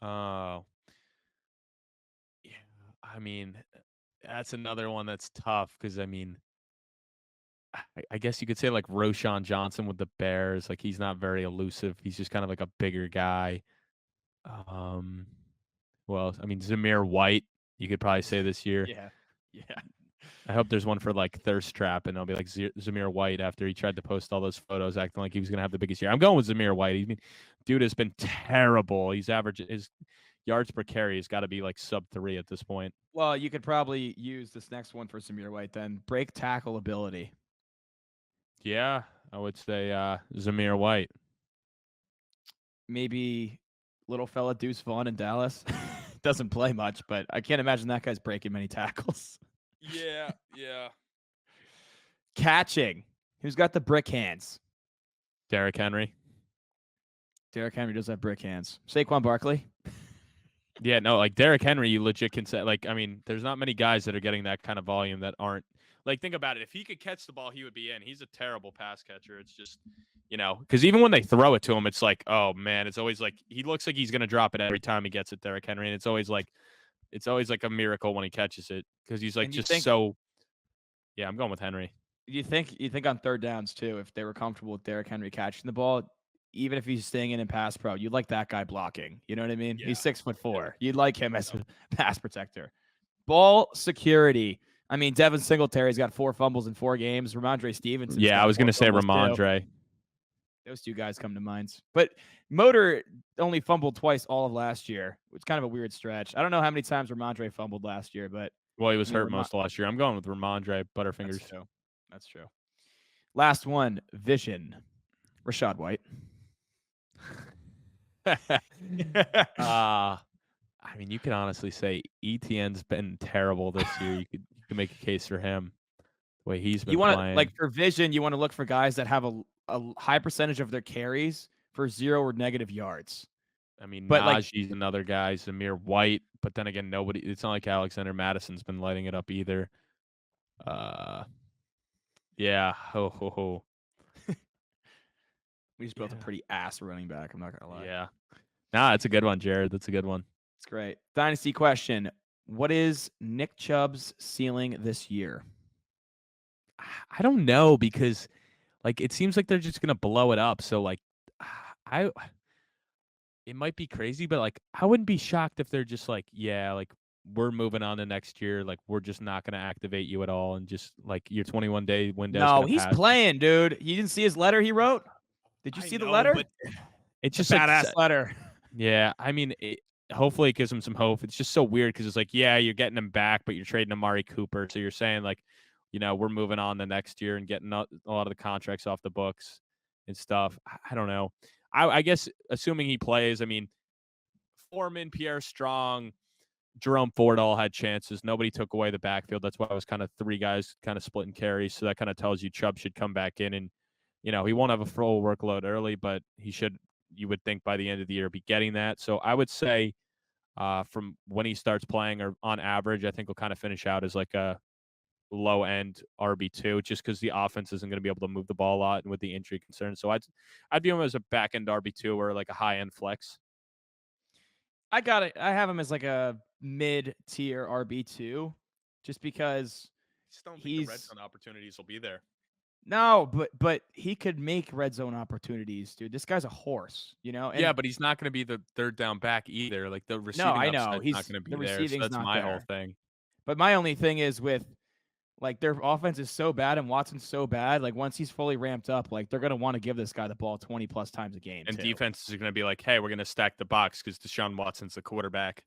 Oh. Yeah. I mean, that's another one that's tough because I mean, I guess you could say like Roshan Johnson with the Bears. Like he's not very elusive. He's just kind of like a bigger guy. Um, well, I mean Zamir White. You could probably say this year. Yeah. Yeah. I hope there's one for like Thirst Trap, and I'll be like Zamir White after he tried to post all those photos, acting like he was gonna have the biggest year. I'm going with Zamir White. I mean, dude has been terrible. He's average his yards per carry has got to be like sub 3 at this point. Well, you could probably use this next one for Samir White then. Break tackle ability. Yeah, I would say Zamir White. Maybe little fella Deuce Vaughn in Dallas. Doesn't play much, but I can't imagine that guy's breaking many tackles. Yeah. Catching. Who's got the brick hands? Derrick Henry. Derrick Henry does have brick hands. Saquon Barkley. Yeah, no, like Derrick Henry, you legit can say like I mean, there's not many guys that are getting that kind of volume that aren't like think about it. If he could catch the ball, he would be in. He's a terrible pass catcher. It's just because even when they throw it to him, it's like, oh man, it's always like he looks like he's gonna drop it every time he gets it, Derrick Henry, and it's always like a miracle when he catches it because he's like And you just think so. Yeah, I'm going with Henry. you think on third downs too, if they were comfortable with Derrick Henry catching the ball, even if he's staying in pass pro, you'd like that guy blocking. You know what I mean? Yeah. He's 6'4". You'd like him as a pass protector. Ball security. I mean, Devin Singletary's got 4 fumbles in 4 games. Ramondre Stevenson. Yeah, I was gonna say Ramondre. Those two guys come to mind. But Motor only fumbled twice all of last year. It's kind of a weird stretch. I don't know how many times Ramondre fumbled last year, but Well, he I was mean, hurt most of last year. I'm going with Ramondre that's Butterfingers. true. That's true. Last one, Vision. Rashad White. I mean, you can honestly say ETN's been terrible this year. You could make a case for him the way he's You been want to playing. like for Vision, you want to look for guys that have a high percentage of their carries for 0 or negative yards. I mean, But like Najee's another guy, Zamir White, but then again, nobody. It's not like Alexander Madison's been lighting it up either. Uh, yeah. Ho ho ho. we just built a pretty ass running back. I'm not gonna lie. Yeah. Nah, it's a good one, Jared. That's a good one. It's great. Dynasty question. What is Nick Chubb's ceiling this year? I don't know because like it seems like they're just gonna blow it up. So like I it might be crazy, but like I wouldn't be shocked if they're just like, yeah, like we're moving on to next year. Like we're just not gonna activate you at all, and just like your 21-day window is No, gonna he's pass. playing, dude. You didn't see his letter he wrote? Did you I see the know, letter? but it's It's a just like badass letter. yeah. I mean, hopefully it gives him some hope. It's just so weird because it's like, yeah, you're getting him back, but you're trading Amari Cooper, so you're saying like, we're moving on the next year and getting a lot of the contracts off the books and stuff. I don't know. I guess assuming he plays, I mean, Foreman, Pierre Strong, Jerome Ford all had chances. Nobody took away the backfield. That's why I was kind of three guys kind of splitting carries. So that kind of tells you Chubb should come back in and, he won't have a full workload early, but he should, you would think by the end of the year, be getting that. So I would say from when he starts playing or on average, I think he'll kind of finish out as like a low end RB2 just because the offense isn't going to be able to move the ball a lot and with the injury concerns. So I'd view him as a back end RB2 or like a high end flex. I got it. I have him as like a mid tier RB2 just because Just don't think the red he's zone opportunities will be there. no, but he could make red zone opportunities, dude. This guy's a horse, And Yeah, but he's not going to be the third down back either. Like the no, receiving I know. upside's not He's going to the be there. So receiving's that's not my whole there. thing. But my only thing is with like their offense is so bad and Watson's so bad. Like once he's fully ramped up, like they're gonna want to give this guy the ball 20 plus times a game. And too. defenses are going to be like, hey, we're going to stack the box because Deshaun Watson's the quarterback.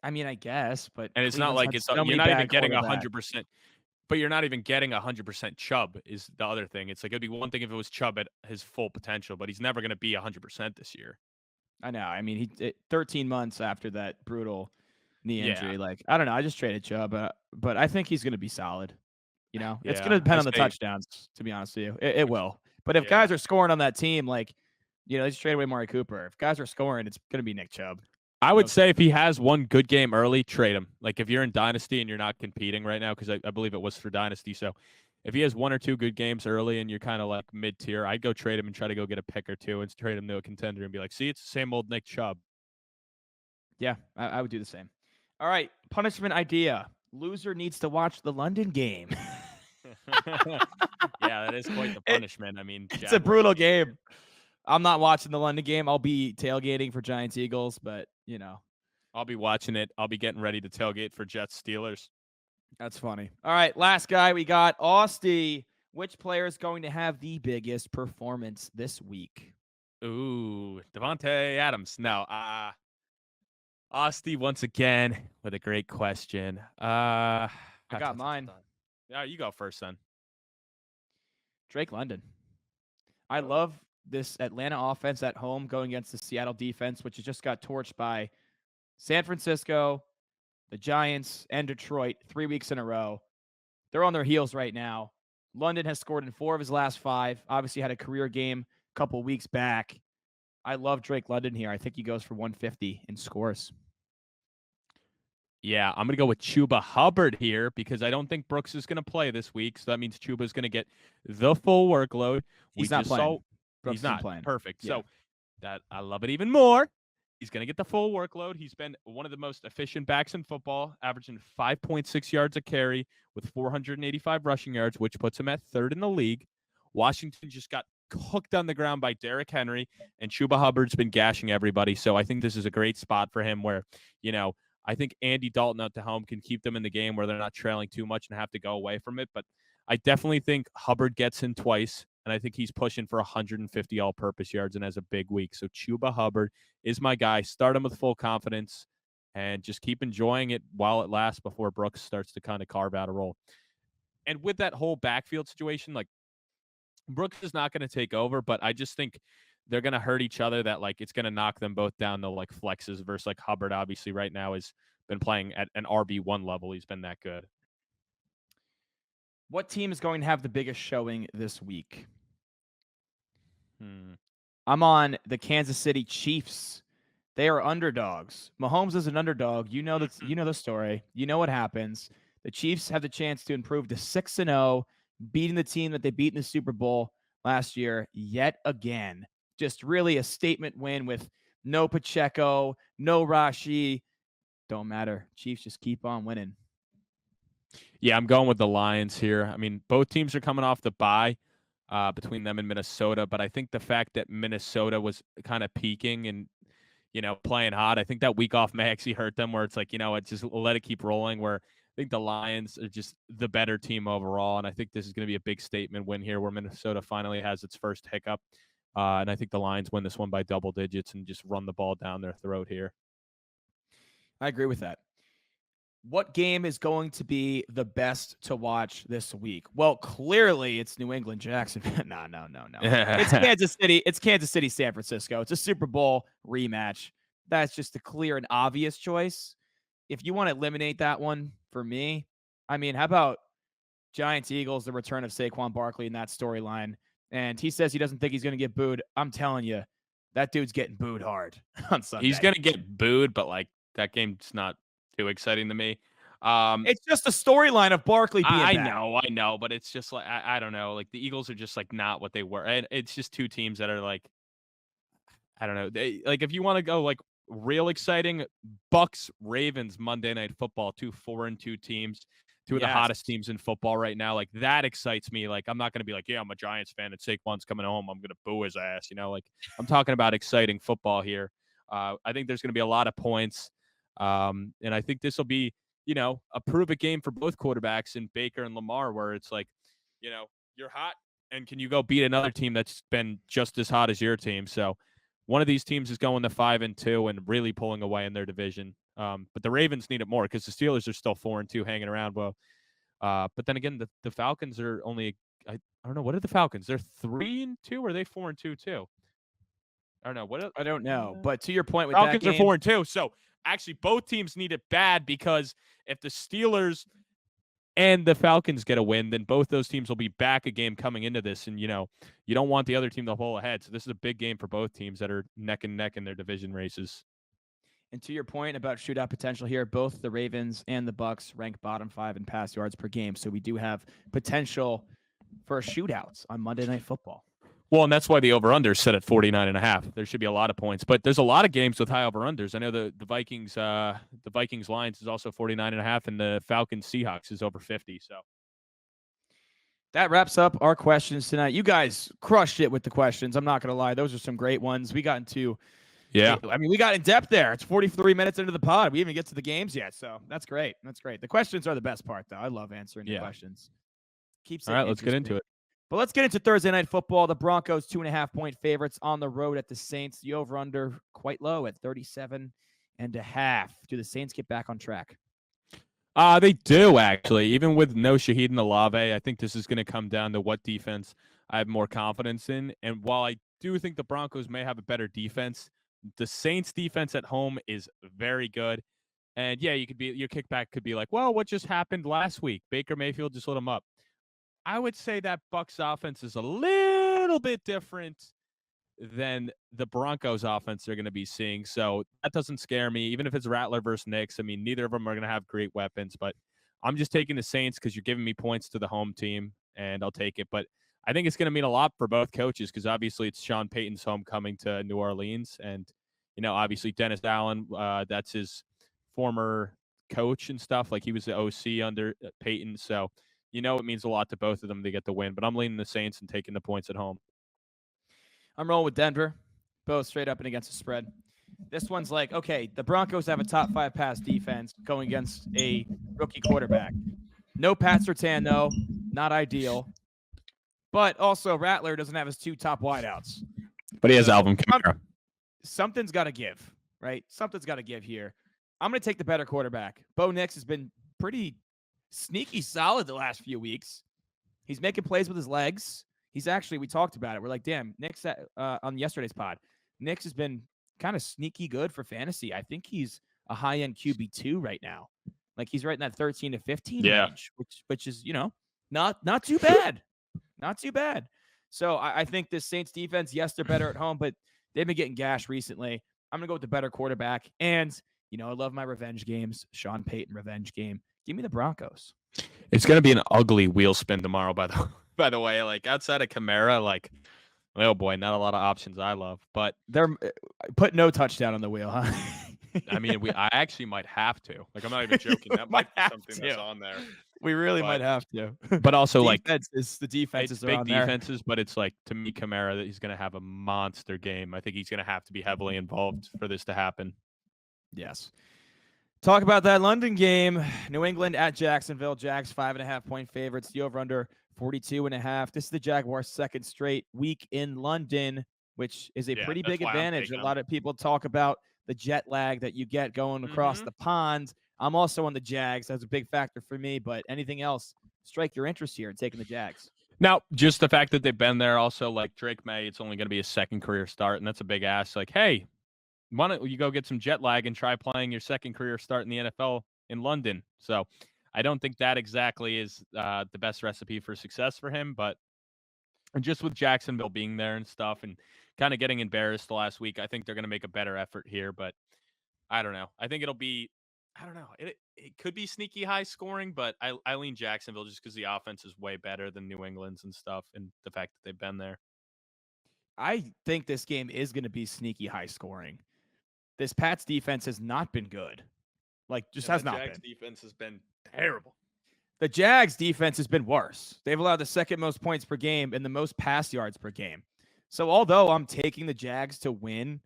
I mean, I guess, but And it's not Cleveland's like had it's so you're many not even bad getting quarterbacks. 100%. But you're not even getting 100% Chubb is the other thing. It's like it'd be one thing if it was Chubb at his full potential, but he's never going to be 100% this year. I know. I mean, 13 months after that brutal knee Yeah. injury. Like I don't know. I just traded Chubb, but I think he's gonna be solid. It's Yeah. gonna depend I on the say, touchdowns. To be honest with you, it which, will. But if yeah. guys are scoring on that team, like they just trade away Mari Cooper. If guys are scoring, it's gonna be Nick Chubb. I would No, say if he has one good game early, trade him. Like if you're in Dynasty and you're not competing right now, because I believe it was for Dynasty. So if he has one or two good games early and you're kind of like mid tier, I'd go trade him and try to go get a pick or two and trade him to a contender and be like, see, it's the same old Nick Chubb. yeah, I would do the same. All right, punishment idea. Loser needs to watch the London game. Yeah, that is quite the punishment. I mean, It's a brutal game. I'm not watching the London game. I'll be tailgating for Giants Eagles, but I'll be watching it. I'll be getting ready to tailgate for Jets Steelers. that's funny. All right, last guy we got Austie. Which player is going to have the biggest performance this week? Ooh, Devontae Adams. No, Austie once again with a great question. I got mine. Yeah, you go first then. Drake London. I love this Atlanta offense at home going against the Seattle defense, which has just got torched by San Francisco, the Giants, and Detroit 3 weeks in a row. They're on their heels right now. London has scored in 4 of his last 5. Obviously had a career game a couple weeks back. I love Drake London here. I think he goes for 150 in scores. Yeah, I'm going to go with Chuba Hubbard here because I don't think Brooks is going to play this week. So that means Chuba is going to get the full workload. He's not playing. Brooks He's not playing. perfect. Yeah. So that I love it even more. He's going to get the full workload. He's been one of the most efficient backs in football, averaging 5.6 yards a carry with 485 rushing yards, which puts him at 3rd in the league. Washington just got cooked on the ground by Derrick Henry, and Chuba Hubbard's been gashing everybody. So I think this is a great spot for him where, I think Andy Dalton out to home can keep them in the game where they're not trailing too much and have to go away from it. But I definitely think Hubbard gets in twice. and I think he's pushing for 150 all-purpose yards and has a big week. So Chuba Hubbard is my guy. Start him with full confidence and just keep enjoying it while it lasts before Brooks starts to kind of carve out a role. And with that whole backfield situation, like Brooks is not going to take over, but I just think they're going to hurt each other. That like it's going to knock them both down to like flexes versus like Hubbard. Obviously, right now has been playing at an RB1 level. He's been that good. What team is going to have the biggest showing this week? Hmm. I'm on the Kansas City Chiefs. They are underdogs. Mahomes is an underdog. You know that's you know the story. You know what happens. The Chiefs have the chance to improve to 6-0, beating the team that they beat in the Super Bowl last year yet again. Just really a statement win with no Pacheco, no Rashi. Don't matter. Chiefs just keep on winning. Yeah, I'm going with the Lions here. I mean, both teams are coming off the bye between them and Minnesota, but I think the fact that Minnesota was kind of peaking and playing hot, I think that week off may actually hurt them. Where it's like it just let it keep rolling. Where I think the Lions are just the better team overall, and I think this is going to be a big statement win here, where Minnesota finally has its first hiccup, and I think the Lions win this one by double digits and just run the ball down their throat here. I agree with that. What game is going to be the best to watch this week? Well, clearly it's New England Jacksonville. No. It's Kansas City. It's Kansas City, San Francisco. It's a Super Bowl rematch. That's just a clear and obvious choice. If you want to eliminate that one for me, I mean, how about Giants Eagles, the return of Saquon Barkley in that storyline? And he says he doesn't think he's going to get booed. I'm telling you, that dude's getting booed hard on Sunday. He's going to get booed, but like that game's not too exciting to me. It's just a storyline of Barkley being I bad. I know, but it's just like I don't know. Like the Eagles are just like not what they were, and it's just two teams that are like I don't know. Like if you want to go like real exciting, Bucks Ravens Monday Night Football, 2 4-2 teams, two of the hottest teams in football right now. Like that excites me. Like I'm not going to be like, yeah, I'm a Giants fan and Saquon's coming home, I'm going to boo his ass. Like I'm talking about exciting football here. I think there's going to be a lot of points, and I think this will be a prove it game for both quarterbacks in Baker and Lamar, where it's like, you're hot, and can you go beat another team that's been just as hot as your team? So one of these teams is going to 5-2 and really pulling away in their division. But the Ravens need it more because the Steelers are still 4-2 hanging around. Well, but then again, the Falcons are only, I don't know. What are the Falcons? They're 3-2 or are they 4-2 too? I don't know. I don't know. But to your point with Falcons that game, are 4-2. So actually both teams need it bad because if the Steelers and the Falcons get a win, then both those teams will be back a game coming into this. And, you don't want the other team to pull ahead. So this is a big game for both teams that are neck and neck in their division races. And to your point about shootout potential here, both the Ravens and the Bucks rank bottom 5 in pass yards per game. So we do have potential for shootouts on Monday Night Football. Well, and that's why the over-under is set at 49.5. There should be a lot of points, but there's a lot of games with high over-unders. I know the Vikings Lions is also 49.5, and the Falcons Seahawks is over 50. So that wraps up our questions tonight. You guys crushed it with the questions. I'm not going to lie; those are some great ones. We got into, we got in depth there. It's 43 minutes into the pod. We didn't even get to the games yet, so that's great. That's great. The questions are the best part, though. I love answering the questions. Keeps it all right. Let's get into it. But let's get into Thursday Night Football. The Broncos 2.5-point favorites on the road at the Saints. The over/under quite low at 37.5. Do the Saints get back on track? They do, actually. Even with no Shaheed and Olave, I think this is going to come down to what defense I have more confidence in. And while I do think the Broncos may have a better defense, the Saints defense at home is very good. And yeah, your kickback could be like, well, what just happened last week? Baker Mayfield just lit them up. I would say that Bucs offense is a little bit different than the Broncos offense they're going to be seeing. So that doesn't scare me, even if it's Rattler versus Knicks. I mean, neither of them are going to have great weapons, but I'm just taking the Saints because you're giving me points to the home team, and I'll take it. But I think it's going to mean a lot for both coaches because obviously it's Sean Payton's homecoming to New Orleans. And, obviously Dennis Allen, that's his former coach and stuff. Like he was the OC under Payton. So, it means a lot to both of them to get the win, but I'm leaning the Saints and taking the points at home. I'm rolling with Denver, both straight up and against the spread. This one's like, okay, the Broncos have a top 5 pass defense going against a rookie quarterback. No Pat Surtain, though. Not ideal. But also, Rattler doesn't have his two top wideouts. But he has So Alvin Kamara. something's got to give, right? Something's got to give here. I'm going to take the better quarterback. Bo Nix has been pretty sneaky solid the last few weeks. He's making plays with his legs. He's actually, we talked about it. We're like, damn, Nix on yesterday's pod. Nix has been kind of sneaky good for fantasy. I think he's a high end QB2 right now. Like he's right in that 13 to 15 Yeah. range, which is, not too bad. Not too bad. So I think this Saints defense, yes, they're better at home, but they've been getting gashed recently. I'm going to go with the better quarterback. And, I love my revenge games. Sean Payton revenge game. Give me the Broncos. It's going to be an ugly wheel spin tomorrow, by the way. Like, outside of Kamara, like, oh, boy, not a lot of options I love. But they're put no touchdown on the wheel, huh? I mean, I actually might have to. Like, I'm not even joking. That might be something that's on there. We really might have to. But also, the like, defenses it's are big on there. defenses, but it's like, to me, Kamara, that he's going to have a monster game. I think he's going to have to be heavily involved for this to happen. Yes. Talk about that London game. New England at Jacksonville. Jags 5.5-point favorites. The over-under 42.5. This is the Jaguars' second straight week in London, which is a pretty big advantage. A lot of people talk about the jet lag that you get going across the pond. I'm also on the Jags. That's a big factor for me. But anything else, strike your interest here in taking the Jags. Now, just the fact that they've been there, also, like Drake May, it's only going to be a second career start, and that's a big ask. Like, hey, why don't you go get some jet lag and try playing your second career start in the NFL in London? So I don't think that exactly is the best recipe for success for him. But just with Jacksonville being there and stuff and kind of getting embarrassed the last week, I think they're going to make a better effort here. But I don't know. I think it'll be, I don't know. It could be sneaky high scoring, but I lean Jacksonville just because the offense is way better than New England's and stuff, and the fact that they've been there. I think this game is going to be sneaky high scoring. This Pats defense has not been good. Like, just has not been. The Jags defense has been terrible. The Jags defense has been worse. They've allowed the second most points per game and the most pass yards per game. So although I'm taking the Jags to win,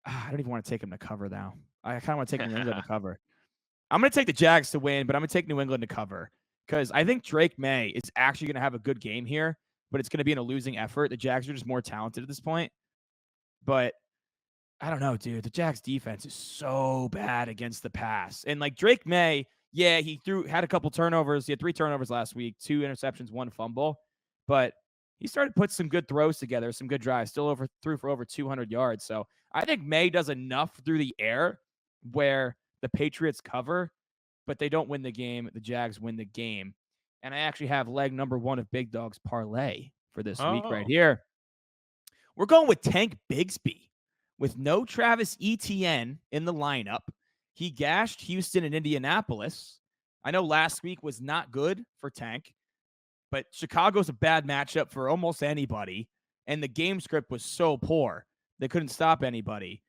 I don't even want to take them to cover now. I kind of want to take New England to cover. I'm going to take the Jags to win, but I'm going to take New England to cover because I think Drake May is actually going to have a good game here, but it's going to be in a losing effort. The Jags are just more talented at this point. But I don't know, dude. The Jags defense is so bad against the pass. And like Drake May, yeah, he had a couple turnovers. He had 3 turnovers last week, 2 interceptions, 1 fumble. But he started to put some good throws together, some good drives, still threw for over 200 yards. So I think May does enough through the air where the Patriots cover, but they don't win the game. The Jags win the game. And I actually have leg number 1 of Big Dog's parlay for this week right here. We're going with Tank Bigsby. With no Travis Etienne in the lineup, he gashed Houston and Indianapolis. I know last week was not good for Tank, but Chicago's a bad matchup for almost anybody, and the game script was so poor they couldn't stop anybody,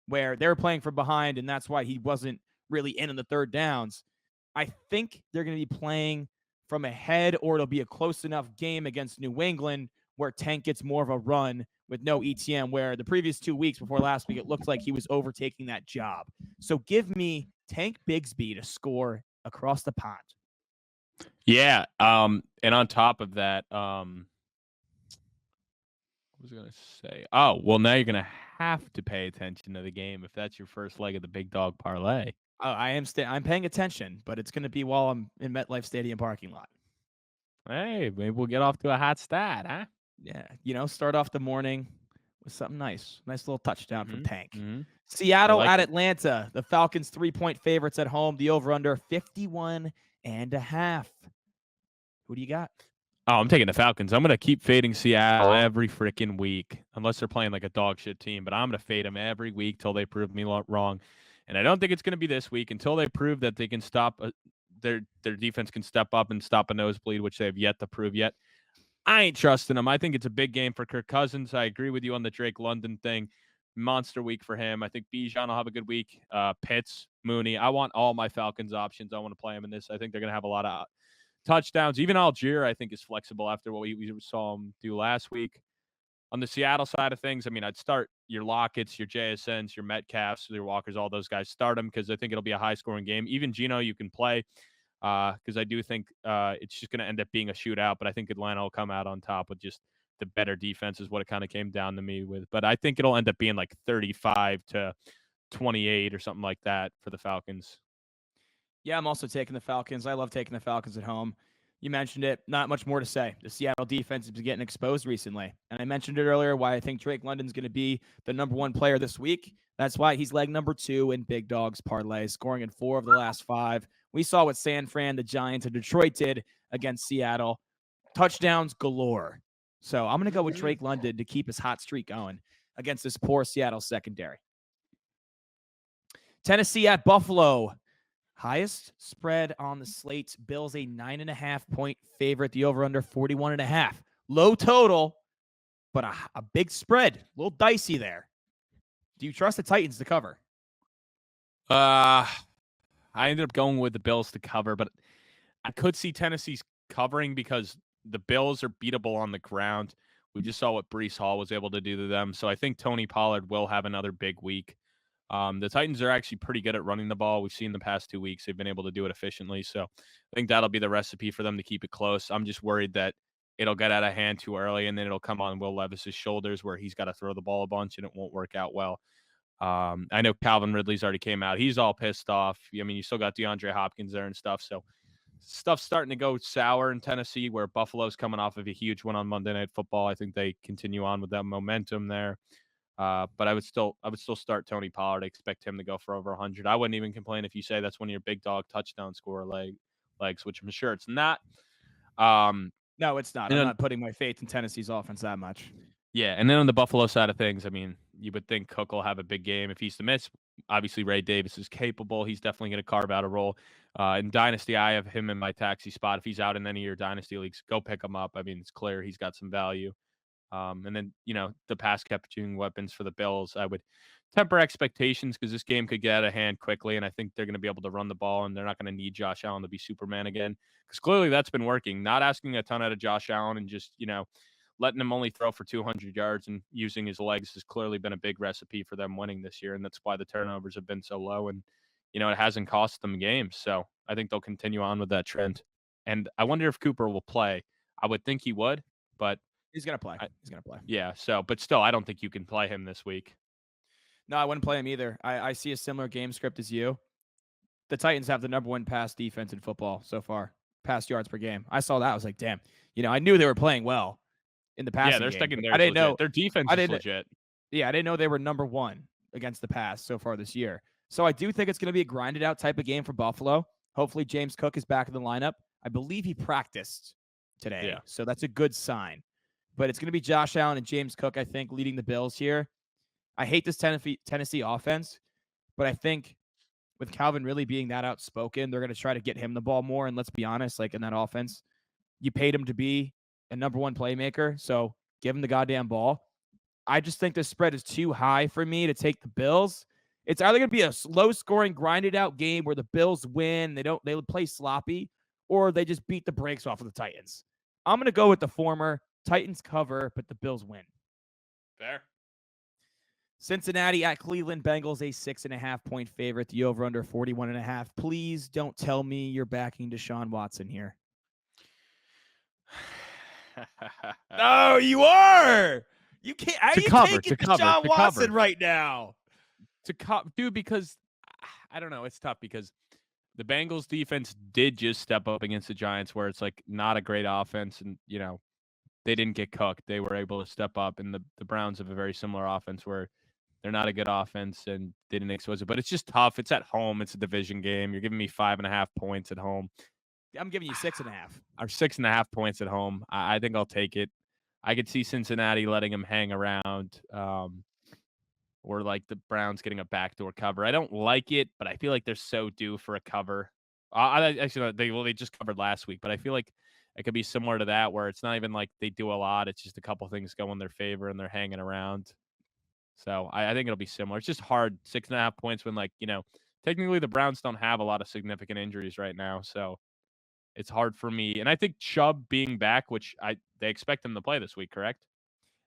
where they were playing from behind, and that's why he wasn't really in the third downs. I think they're going to be playing from ahead, or it'll be a close enough game against New England where Tank gets more of a run with no ETM, where the previous 2 weeks before last week, it looked like he was overtaking that job. So give me Tank Bigsby to score across the pond. Yeah. And on top of that, what was I going to say? Oh, well, now you're going to have to pay attention to the game if that's your first leg of the Big Dog parlay. Oh, I'm paying attention, but it's going to be while I'm in MetLife Stadium parking lot. Hey, maybe we'll get off to a hot start, huh? Yeah, start off the morning with something nice. Nice little touchdown from Tank. Mm-hmm. Seattle at Atlanta. The Falcons 3-point favorites at home. The over-under 51.5. Who do you got? Oh, I'm taking the Falcons. I'm going to keep fading Seattle every freaking week, unless they're playing like a dog shit team. But I'm going to fade them every week till they prove me wrong. And I don't think it's going to be this week until they prove that they can stop their defense can step up and stop a nosebleed, which they have yet to prove yet. I ain't trusting him. I think it's a big game for Kirk Cousins. I agree with you on the Drake London thing. Monster week for him. I think Bijan will have a good week. Pitts, Mooney. I want all my Falcons options. I want to play him in this. I think they're going to have a lot of touchdowns. Even Algier, I think, is flexible after what we saw him do last week. On the Seattle side of things, I mean, I'd start your Lockett's, your JSNs, your Metcalfs, your Walkers, all those guys. Start them because I think it'll be a high-scoring game. Even Geno, you can play. because I do think it's just going to end up being a shootout. But I think Atlanta will come out on top with just the better defense is what it kind of came down to me with. But I think it'll end up being like 35-28 or something like that for the Falcons. Yeah, I'm also taking the Falcons. I love taking the Falcons at home. You mentioned it. Not much more to say. The Seattle defense has been getting exposed recently. And I mentioned it earlier why I think Drake London's going to be the number one player this week. That's why he's leg number 2 in Big Dogs parlay, scoring in 4 of the last 5. We saw what San Fran, the Giants, and Detroit did against Seattle. Touchdowns galore. So I'm going to go with Drake London to keep his hot streak going against this poor Seattle secondary. Tennessee at Buffalo. Highest spread on the slate. Bills a 9.5-point favorite. The over-under 41.5. Low total, but a big spread. A little dicey there. Do you trust the Titans to cover? I ended up going with the Bills to cover, but I could see Tennessee's covering because the Bills are beatable on the ground. We just saw what Breece Hall was able to do to them. So I think Tony Pollard will have another big week. The Titans are actually pretty good at running the ball. We've seen the past 2 weeks they've been able to do it efficiently. So I think that'll be the recipe for them to keep it close. I'm just worried that it'll get out of hand too early and then it'll come on Will Levis's shoulders where he's got to throw the ball a bunch and it won't work out well. I know Calvin Ridley's already came out. He's all pissed off. I mean, you still got DeAndre Hopkins there and stuff. So stuff's starting to go sour in Tennessee where Buffalo's coming off of a huge win on Monday Night Football. I think they continue on with that momentum there. But I would still start Tony Pollard. I expect him to go for over 100. I wouldn't even complain if you say that's one of your big dog touchdown scorer legs, which I'm sure it's not. No, it's not. I'm not putting my faith in Tennessee's offense that much. Yeah, and then on the Buffalo side of things, I mean, you would think Cook will have a big game if he's to miss. Obviously, Ray Davis is capable. He's definitely going to carve out a role. In Dynasty, I have him in my taxi spot. If he's out in any of your Dynasty leagues, go pick him up. I mean, it's clear he's got some value. And then, the pass catching weapons for the Bills, I would temper expectations because this game could get out of hand quickly. And I think they're going to be able to run the ball and they're not going to need Josh Allen to be Superman again because clearly that's been working. Not asking a ton out of Josh Allen and just, letting him only throw for 200 yards and using his legs has clearly been a big recipe for them winning this year. And that's why the turnovers have been so low. And, it hasn't cost them games. So I think they'll continue on with that trend. And I wonder if Cooper will play. I would think he would, but he's going to play. He's going to play. Yeah. So, but still, I don't think you can play him this week. No, I wouldn't play him either. I see a similar game script as you. The Titans have the number 1 pass defense in football so far, pass yards per game. I saw that. I was like, damn. I knew they were playing well in the passing Yeah, their game. secondary. I didn't know their defense is legit. Yeah, I didn't know they were number 1 against the pass so far this year. So I do think it's going to be a grinded out type of game for Buffalo. Hopefully James Cook is back in the lineup. I believe he practiced today. Yeah. So that's a good sign. But it's going to be Josh Allen and James Cook, I think, leading the Bills here. I hate this Tennessee offense, but I think with Calvin really being that outspoken, they're going to try to get him the ball more. And let's be honest, like in that offense, you paid him to be a number 1 playmaker. So give him the goddamn ball. I just think the spread is too high for me to take the Bills. It's either going to be a low scoring, grinded out game where the Bills win, they play sloppy, or they just beat the brakes off of the Titans. I'm going to go with the former. Titans cover, but the Bills win. Fair. Cincinnati at Cleveland. Bengals a 6.5-point favorite. The over under 41.5. Please don't tell me you're backing Deshaun Watson here. No, you are. You can't. How are you taking Deshaun Watson right now? Dude, because I don't know. It's tough because the Bengals defense did just step up against the Giants, where it's like not a great offense, and they didn't get cooked. They were able to step up, and the Browns have a very similar offense where they're not a good offense and they didn't expose it. But it's just tough. It's at home. It's a division game. You're giving me 5.5 points at home. I'm giving you 6.5. Or 6.5 points at home. I think I'll take it. I could see Cincinnati letting them hang around, or like the Browns getting a backdoor cover. I don't like it, but I feel like they're so due for a cover. Actually, they just covered last week, but I feel like it could be similar to that, where it's not even like they do a lot. It's just a couple things go in their favor and they're hanging around. So I think it'll be similar. It's just hard, 6.5 points when technically the Browns don't have a lot of significant injuries right now. So it's hard for me. And I think Chubb being back, which they expect him to play this week, correct?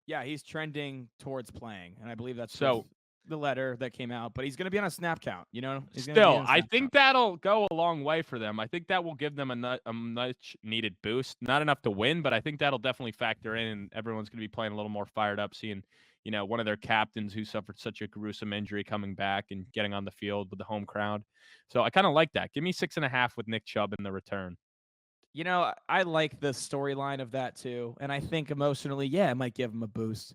Yeah, he's trending towards playing, and I believe that's so. the letter that came out, but he's going to be on a snap count. You know, he's going to be Still, on a I snap count. think that'll go a long way for them. I think that will give them a much needed boost. Not enough to win, but I think that'll definitely factor in. And everyone's going to be playing a little more fired up, seeing one of their captains who suffered such a gruesome injury coming back and getting on the field with the home crowd. So I kind of like that. Give me 6.5 with Nick Chubb in the return. You know, I like the storyline of that too, and I think emotionally, yeah, it might give him a boost.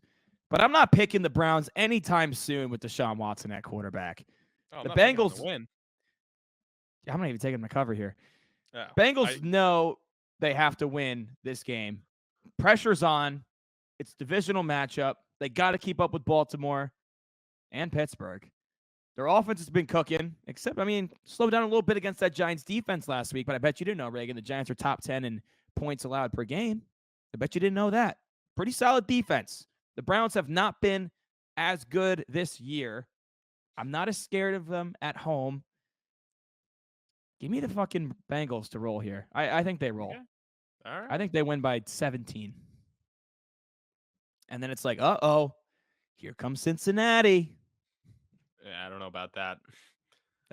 But I'm not picking the Browns anytime soon with Deshaun Watson at quarterback. Oh, I'm The not picking them to Bengals, win. I'm not even taking my cover here. Yeah, Bengals know they have to win this game. Pressure's on. It's divisional matchup. They got to keep up with Baltimore and Pittsburgh. Their offense has been cooking, except, slowed down a little bit against that Giants defense last week. But I bet you didn't know, Reagan, the Giants are top 10 in points allowed per game. I bet you didn't know that. Pretty solid defense. The Browns have not been as good this year. I'm not as scared of them at home. Give me the fucking Bengals to roll here. I think they roll. Okay. All right. I think they win by 17. And then it's like, uh-oh, here comes Cincinnati. Yeah, I don't know about that.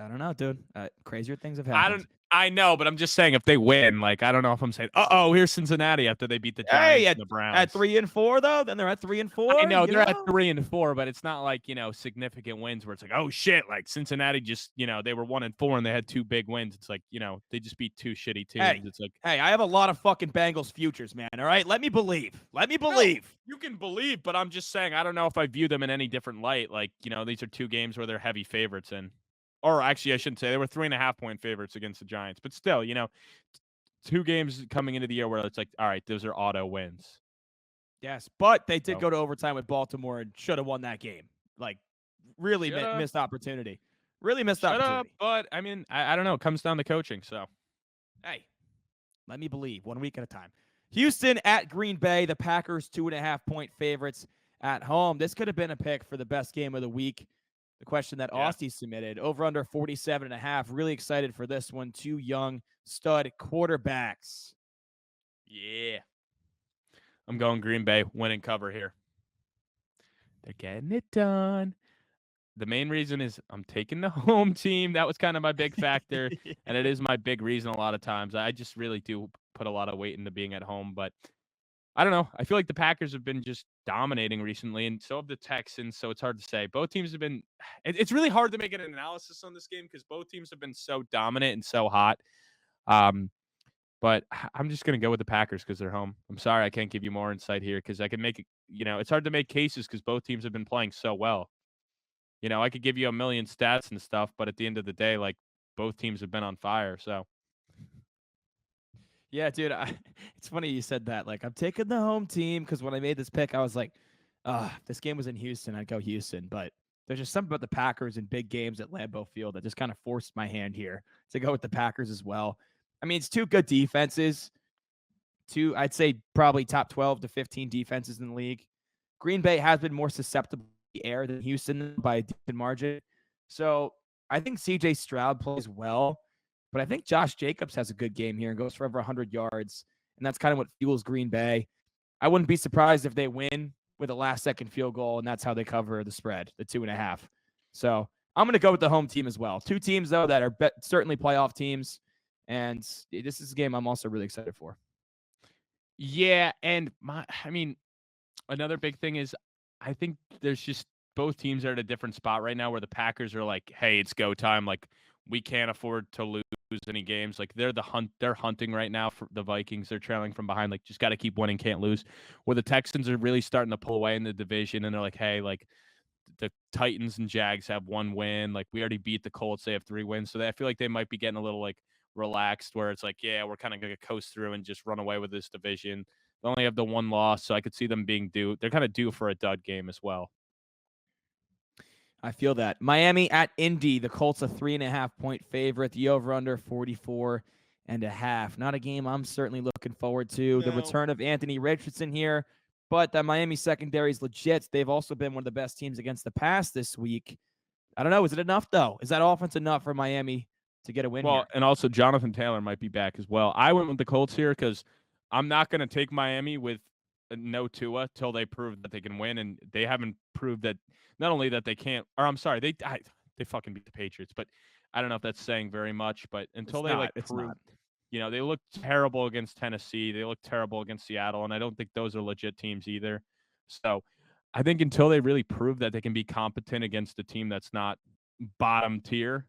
I don't know, dude. Crazier things have I happened. don't. I know, but I'm just saying if they win, like I don't know if I'm saying, here's Cincinnati after they beat the Giants Hey, and the Browns. at 3-4 though, then they're at 3-4. I know they're at 3-4, but it's not like significant wins where it's like, oh shit, like Cincinnati just they were 1-4 and they had two big wins. It's like they just beat two shitty teams. It's like, hey, I have a lot of fucking Bengals futures, man. All right, let me believe. Let me believe. No, you can believe, but I'm just saying I don't know if I view them in any different light. Like these are two games where they're heavy favorites in. Or actually, I shouldn't say they were 3.5-point favorites against the Giants, but still, two games coming into the year where it's like, all right, those are auto wins. Yes, but they did go to overtime with Baltimore and should have won that game. Like, really missed opportunity. Really missed opportunity. But I mean, I don't know. It comes down to coaching. So, hey, let me believe. 1 week at a time. Houston at Green Bay. The Packers 2.5-point favorites at home. This could have been a pick for the best game of the week. The question that Austin submitted, over under 47.5. Really excited for this one. Two young stud quarterbacks. Yeah. I'm going Green Bay, winning cover here. They're getting it done. The main reason is I'm taking the home team. That was kind of my big factor, and it is my big reason a lot of times. I just really do put a lot of weight into being at home, but I don't know. I feel like the Packers have been just dominating recently, and so have the Texans, so it's hard to say. Both teams have been – it's really hard to make an analysis on this game because both teams have been so dominant and so hot. But I'm just going to go with the Packers because they're home. I'm sorry I can't give you more insight here because I can make it – it's hard to make cases because both teams have been playing so well. I could give you a million stats and stuff, but at the end of the day, like, both teams have been on fire, so – Yeah, dude, it's funny you said that. Like, I'm taking the home team because when I made this pick, I was like, this game was in Houston. I'd go Houston. But there's just something about the Packers in big games at Lambeau Field that just kind of forced my hand here to go with the Packers as well. I mean, it's two good defenses. I'd say probably top 12 to 15 defenses in the league. Green Bay has been more susceptible to the air than Houston by a decent margin. So I think CJ Stroud plays well. But I think Josh Jacobs has a good game here and goes for over 100 yards. And that's kind of what fuels Green Bay. I wouldn't be surprised if they win with a last-second field goal, and that's how they cover the spread, the 2.5. So I'm going to go with the home team as well. Two teams, though, that are certainly playoff teams. And this is a game I'm also really excited for. Yeah, and another big thing is I think there's just both teams are at a different spot right now where the Packers are like, hey, it's go time. Like, we can't afford to lose any games. Like, they're hunting right now for the Vikings. They're trailing from behind. Like, just got to keep winning, can't lose. Where the Texans are really starting to pull away in the division, and they're like, hey, like, the Titans and Jags have one win. Like, we already beat the Colts. They have 3 wins. So I feel like they might be getting a little, like, relaxed where it's like, yeah, we're kind of going to coast through and just run away with this division. They only have the one loss, so I could see them being due. They're kind of due for a dud game as well. I feel that. Miami at Indy. The Colts a 3.5-point favorite. The over-under 44.5. Not a game I'm certainly looking forward to. No. The return of Anthony Richardson here, but that Miami secondary is legit. They've also been one of the best teams against the pass this week. I don't know. Is it enough, though? Is that offense enough for Miami to get a win here? And also Jonathan Taylor might be back as well. I went with the Colts here because I'm not going to take Miami with no Tua till they prove that they can win, and they haven't proved that. Not only that they can't, or I'm sorry, they fucking beat the Patriots, but I don't know if that's saying very much. But until It's they not. like It's prove, not. they look terrible against Tennessee. They look terrible against Seattle, and I don't think those are legit teams either. So I think until they really prove that they can be competent against a team that's not bottom tier,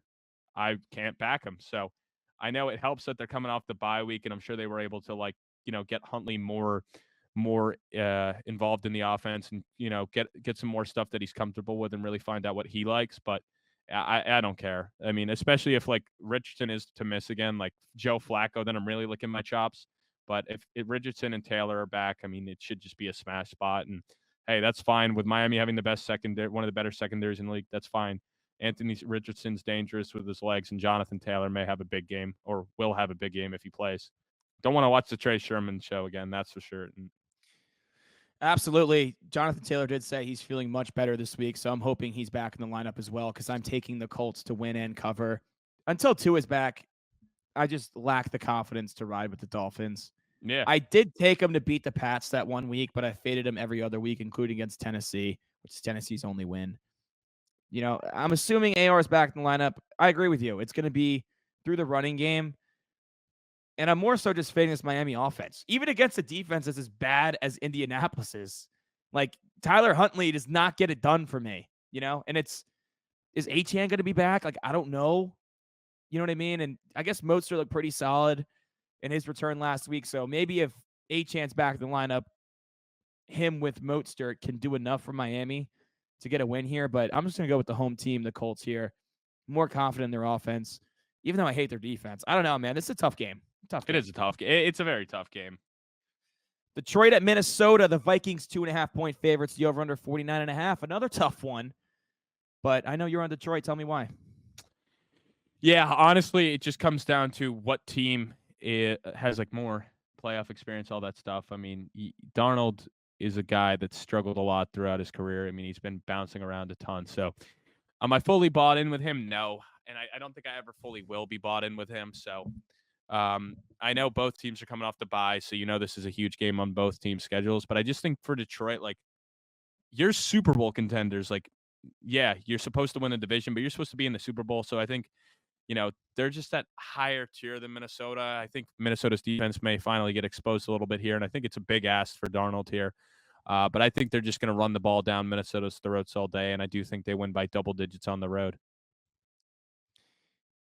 I can't back them. So I know it helps that they're coming off the bye week, and I'm sure they were able to get Huntley more involved in the offense, and get some more stuff that he's comfortable with, and really find out what he likes. But I don't care. I mean, especially if like Richardson is to miss again, like Joe Flacco, then I'm really licking my chops. But if Richardson and Taylor are back, I mean, it should just be a smash spot. And hey, that's fine with Miami having the best secondary, one of the better secondaries in the league. That's fine. Anthony Richardson's dangerous with his legs, and Jonathan Taylor may have a big game, or will have a big game if he plays. Don't want to watch the Trey Sherman show again, that's for sure. Absolutely. Jonathan Taylor did say he's feeling much better this week, so I'm hoping he's back in the lineup as well because I'm taking the Colts to win and cover. Until Tua is back, I just lack the confidence to ride with the Dolphins. Yeah, I did take them to beat the Pats that one week, but I faded them every other week, including against Tennessee, which is Tennessee's only win. I'm assuming AR is back in the lineup. I agree with you. It's going to be through the running game. And I'm more so just fading this Miami offense, even against a defense that's as bad as Indianapolis is. Like Tyler Huntley does not get it done for me, And is Achane going to be back? Like I don't know, you know what I mean? And I guess Mostert looked pretty solid in his return last week. So maybe if Achane's back in the lineup, him with Mostert can do enough for Miami to get a win here. But I'm just going to go with the home team, the Colts here. More confident in their offense, even though I hate their defense. I don't know, man. It's a tough game. Tough it game. is a tough game. It's a very tough game. Detroit at Minnesota. The Vikings 2.5-point favorites. The over under 49.5. Another tough one. But I know you're on Detroit. Tell me why. Yeah, honestly, it just comes down to what team has like more playoff experience, all that stuff. I mean, Darnold is a guy that's struggled a lot throughout his career. I mean, he's been bouncing around a ton. So, am I fully bought in with him? No, and I don't think I ever fully will be bought in with him. So, I know both teams are coming off the bye, so this is a huge game on both teams' schedules. But I just think for Detroit, like you're Super Bowl contenders. Like, yeah, you're supposed to win the division, but you're supposed to be in the Super Bowl. So I think they're just that higher tier than Minnesota. I think Minnesota's defense may finally get exposed a little bit here, and I think it's a big ask for Darnold here. But I think they're just going to run the ball down Minnesota's throats all day, and I do think they win by double digits on the road.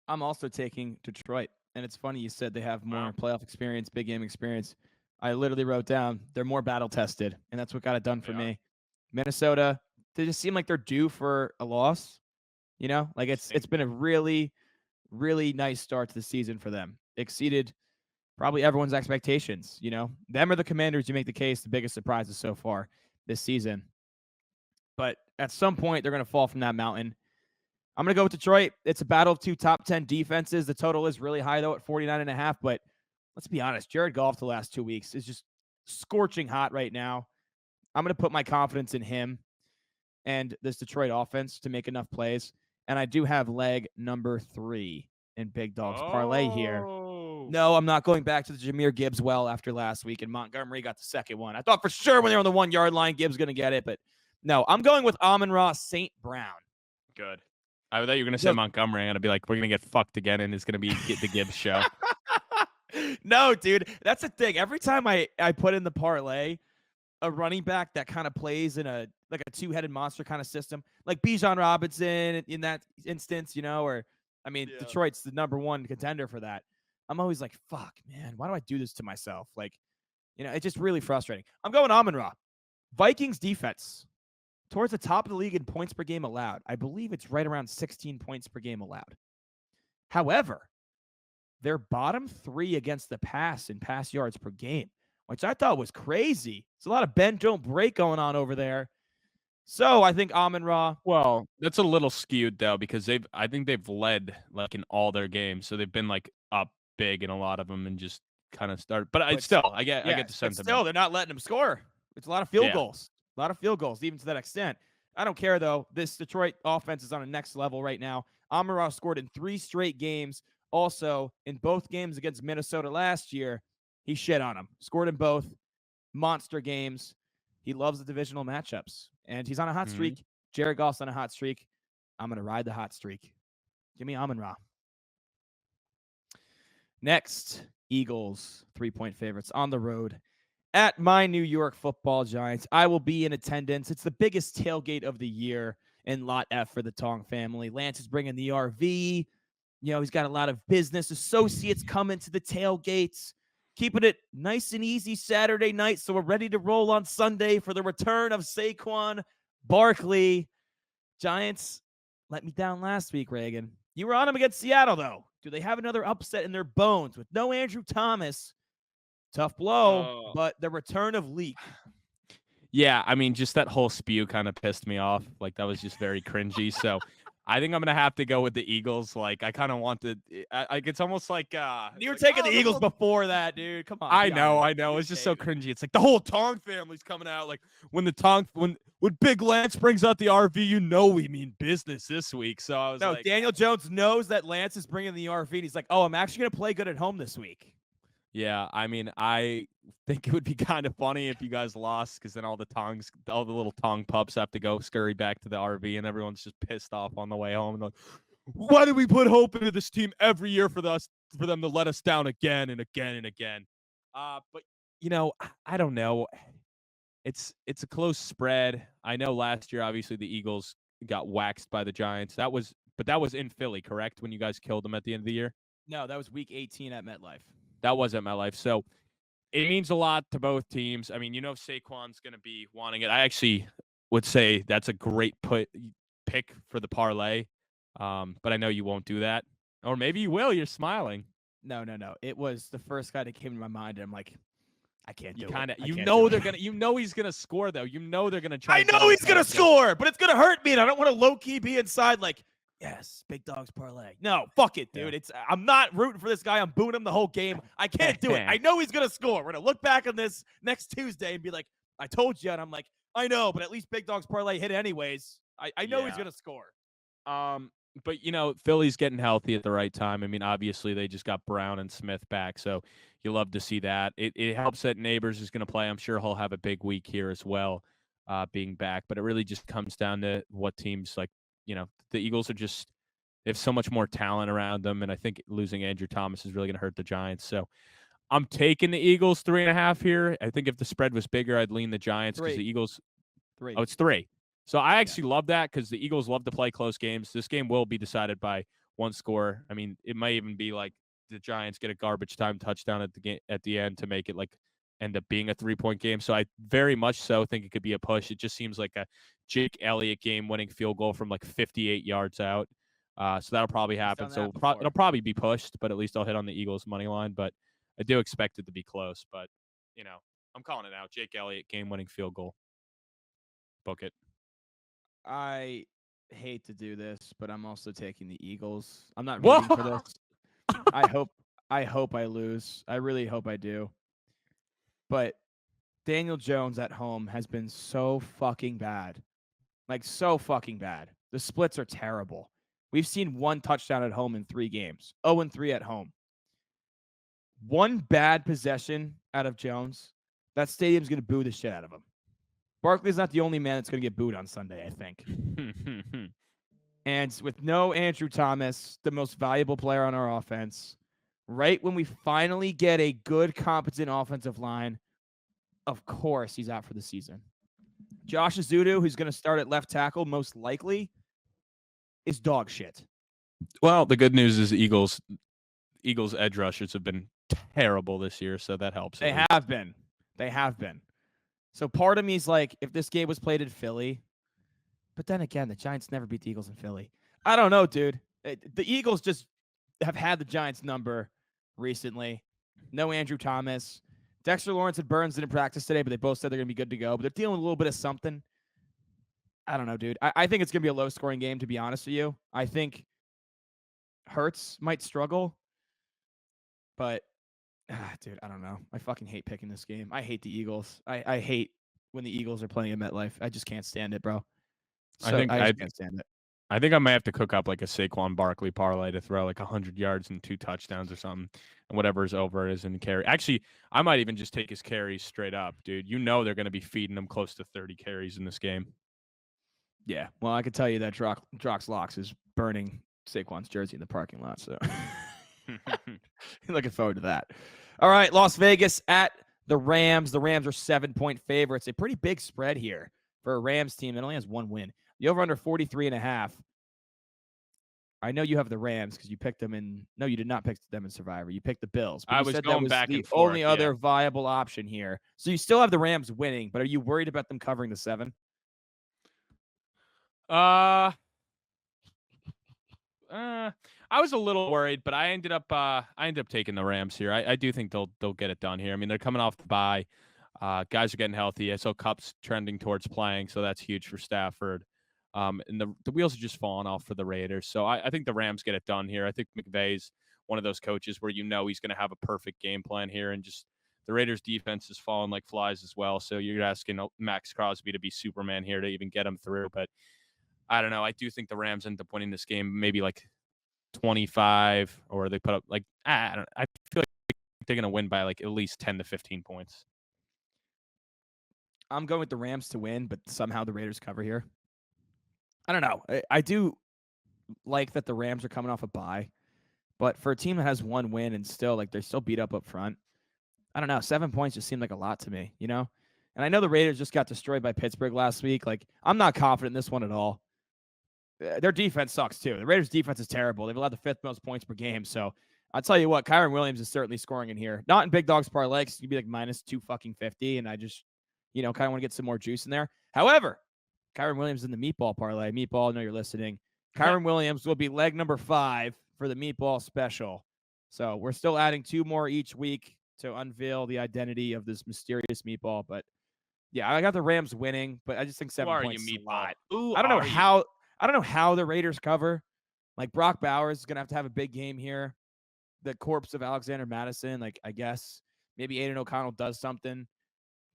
I'm also taking Detroit. And it's funny you said they have more Wow. playoff experience, big game experience. I literally wrote down they're more battle tested, and that's what got it done They for are. me. Minnesota, they just seem like they're due for a loss. Like it's Same. been a really, really nice start to the season for them. Exceeded probably everyone's expectations. Them or the Commanders, you make the case, the biggest surprises so far this season. But at some point, they're going to fall from that mountain. I'm going to go with Detroit. It's a battle of two top 10 defenses. The total is really high, though, at 49.5. But let's be honest, Jared Goff the last 2 weeks is just scorching hot right now. I'm going to put my confidence in him and this Detroit offense to make enough plays. And I do have leg number 3 in Big Dog's parlay here. Oh. No, I'm not going back to the Jahmyr Gibbs well after last week, and Montgomery got the second one. I thought for sure when they were on the 1 yard line, Gibbs going to get it, but no, I'm going with Amon-Ra St. Brown. Good. I thought you were going to say Montgomery. I'm going to be like, we're going to get fucked again, and it's going to be get the Gibbs show. No, dude, that's the thing. Every time I put in the parlay, a running back that kind of plays in a two-headed monster kind of system, like Bijan Robinson in that instance, or Detroit's the number 1 contender for that. I'm always like, fuck, man, why do I do this to myself? Like, it's just really frustrating. I'm going Amon-Ra. Vikings defense towards the top of the league in points per game allowed. I believe it's right around 16 points per game allowed. However, they're bottom 3 against the pass in pass yards per game, which I thought was crazy. It's a lot of bend, don't break going on over there. So I think Amon-Ra. Well, that's a little skewed though, because I think they've led like in all their games, so they've been like up big in a lot of them and just kind of start. But I get the But sentiment. still, they're not letting them score. It's a lot of field goals. A lot of field goals, even to that extent. I don't care, though. This Detroit offense is on a next level right now. Amon-Ra scored in 3 straight games. Also, in both games against Minnesota last year, he shit on him. Scored in both. monster games. He loves the divisional matchups, and he's on a hot Mhm. streak. Jared Goff's on a hot streak. I'm going to ride the hot streak. Give me Amon Ra. Next, Eagles, 3-point favorites on the road at my New York Football Giants. I will be in attendance. It's the biggest tailgate of the year in Lot F for the Tong family. Lance is bringing the RV. He's got a lot of business associates coming to the tailgates, keeping it nice and easy Saturday night. So we're ready to roll on Sunday for the return of Saquon Barkley. Giants let me down last week, Reagan. You were on them against Seattle, though. Do they have another upset in their bones with no Andrew Thomas? Tough blow, Uh, but the return of Leak. Yeah, I mean, just that whole spew kind of pissed me off. Like that was just very cringy. So I think I'm gonna have to go with the Eagles. Like I kind of want to. Like it's almost like You were like taking the oh the Eagles whole. before that, dude. Come on, be honest. I know. You were It's just so taking cringy. It's like the whole Tong family's coming out. Like when the Tong when Big Lance brings out the RV, you know we mean business this week. So I was No, like, Daniel Jones knows that Lance is bringing the RV. And he's like, oh, I'm actually going to play good at home this week. yeah. I mean, I think it would be kind of funny if you guys lost because then all the little Tong pups have to go scurry back to the RV, and everyone's just pissed off on the way home. And like, why do we put hope into this team every year for them to let us down again and again and again? But I don't know. It's a close spread. I know last year, obviously, the Eagles got waxed by the Giants. That was in Philly, correct? When you guys killed them at the end of the year, No, that was week 18 at MetLife. that was at MetLife. So it means a lot to both teams. I mean, Saquon's going to be wanting it. I actually would say that's a great pick for the parlay, but I know you won't do that, or maybe you will. You're smiling. No. It was the first guy that came to my mind. And I'm like, I can't You do it. kind of, I can't do it. he's gonna score though. You know they're gonna try I to get know on the he's going to board. score, but it's going to hurt me. And I don't want to low key be inside like, yes, big dogs parlay. No, fuck it, dude. I'm not rooting for this guy. I'm booing him the whole game. I can't do it. Yeah. I know he's going to score. We're going to look back on this next Tuesday and be like, I told you. And I'm like, I know, but at least big dogs parlay hit anyways. I know he's Yeah. going to score. But Philly's getting healthy at the right time. I mean, obviously they just got Brown and Smith back, so you love to see that. It helps that Neighbors is going to play. I'm sure he'll have a big week here as well, being back. But it really just comes down to what teams like. The Eagles are just they have so much more talent around them, and I think losing Andrew Thomas is really going to hurt the Giants. So I'm taking the Eagles 3.5 here. I think if the spread was bigger, I'd lean the Giants because the Three. Eagles. Three. Oh, it's 3. So I Yeah. actually love that because the Eagles love to play close games. This game will be decided by one score. I mean, it might even be like the Giants get a garbage time touchdown at the end to make it like end up being a 3-point game. So I very much so think it could be a push. It just seems like a Jake Elliott game winning field goal from like 58 yards out. So that'll probably He's happen. done So that before. it'll probably be pushed, but at least I'll hit on the Eagles money line. But I do expect it to be close. But I'm calling it out. Jake Elliott game winning field goal. Book it. I hate to do this, but I'm also taking the Eagles. I'm not rooting for this. Whoa! I hope I lose. I really hope I do. But Daniel Jones at home has been so fucking bad. Like so fucking bad. The splits are terrible. We've seen one touchdown at home in 3 games. 0-3 at home. One bad possession out of Jones, that stadium's going to boo the shit out of him. Barkley's not the only man that's going to get booed on Sunday, I think. And with no Andrew Thomas, the most valuable player on our offense, right when we finally get a good, competent offensive line, of course he's out for the season. Josh Azudu, who's going to start at left tackle, most likely, is dog shit. Well, the good news is Eagles edge rushers have been terrible this year, so that helps. They have been. They have been. So part of me is like, if this game was played in Philly, but then again, the Giants never beat the Eagles in Philly. I don't know, dude. The Eagles just have had the Giants number recently. No Andrew Thomas. Dexter Lawrence and Burns didn't practice today, but they both said they're going to be good to go. But they're dealing with a little bit of something. I don't know, dude. I think it's going to be a low-scoring game, to be honest with you. I think Hurts might struggle. But, dude, I don't know. I fucking hate picking this game. I hate the Eagles. I hate when the Eagles are playing at MetLife. I just can't stand it, bro. So I just can't stand it. I think I might have to cook up like a Saquon Barkley parlay to throw like 100 yards and 2 touchdowns or something, and whatever's over is in carry. Actually, I might even just take his carries straight up, dude. You know they're going to be feeding him close to 30 carries in this game. Yeah. Well, I could tell you that Drox Locks is burning Saquon's jersey in the parking lot. So looking forward to that. All right. Las Vegas at the Rams. The Rams are 7-point favorites. A pretty big spread here for a Rams team that only has one win. The over under 43.5. I know you have the Rams because you picked them in. No, you did not pick them in Survivor. You picked the Bills. But I you was said that going was back the and forth. only other viable option here. So you still have the Rams winning, but are you worried about them covering the 7? I was a little worried, but I ended up taking the Rams here. I do think they'll get it done here. I mean, they're coming off the bye. Guys are getting healthy. I saw Cup's trending towards playing, so that's huge for Stafford. And the wheels are just falling off for the Raiders. So I think the Rams get it done here. I think McVay's one of those coaches where you know he's going to have a perfect game plan here, and just the Raiders' defense is falling like flies as well. So you're asking Max Crosby to be Superman here to even get him through. But I don't know. I do think the Rams end up winning this game, maybe like 25, or they put up like I don't. I feel like they're going to win by like at least 10 to 15 points. I'm going with the Rams to win, but somehow the Raiders cover here. I don't know. I do like that the Rams are coming off a bye, but for a team that has one win and still like they're still beat up front, I don't know. 7 points just seemed like a lot to me, you know? And I know the Raiders just got destroyed by Pittsburgh last week. Like, I'm not confident in this one at all. Their defense sucks too. The Raiders' defense is terrible. They've allowed the 5th most points per game. So I'll tell you what, Kyron Williams is certainly scoring in here. Not in big dogs parlay, because you'd be like minus 250, and I just, kind of want to get some more juice in there. However, Kyron Williams in the meatball parlay. Meatball, I know you're listening. Kyron Williams will be leg number 5 for the meatball special. So we're still adding 2 more each week to unveil the identity of this mysterious meatball. But yeah, I got the Rams winning, but I just think 7 points is a lot. I don't know how the Raiders cover. Like, Brock Bowers is gonna have a big game here. The corpse of Alexander Madison, like, I guess maybe Aiden O'Connell does something.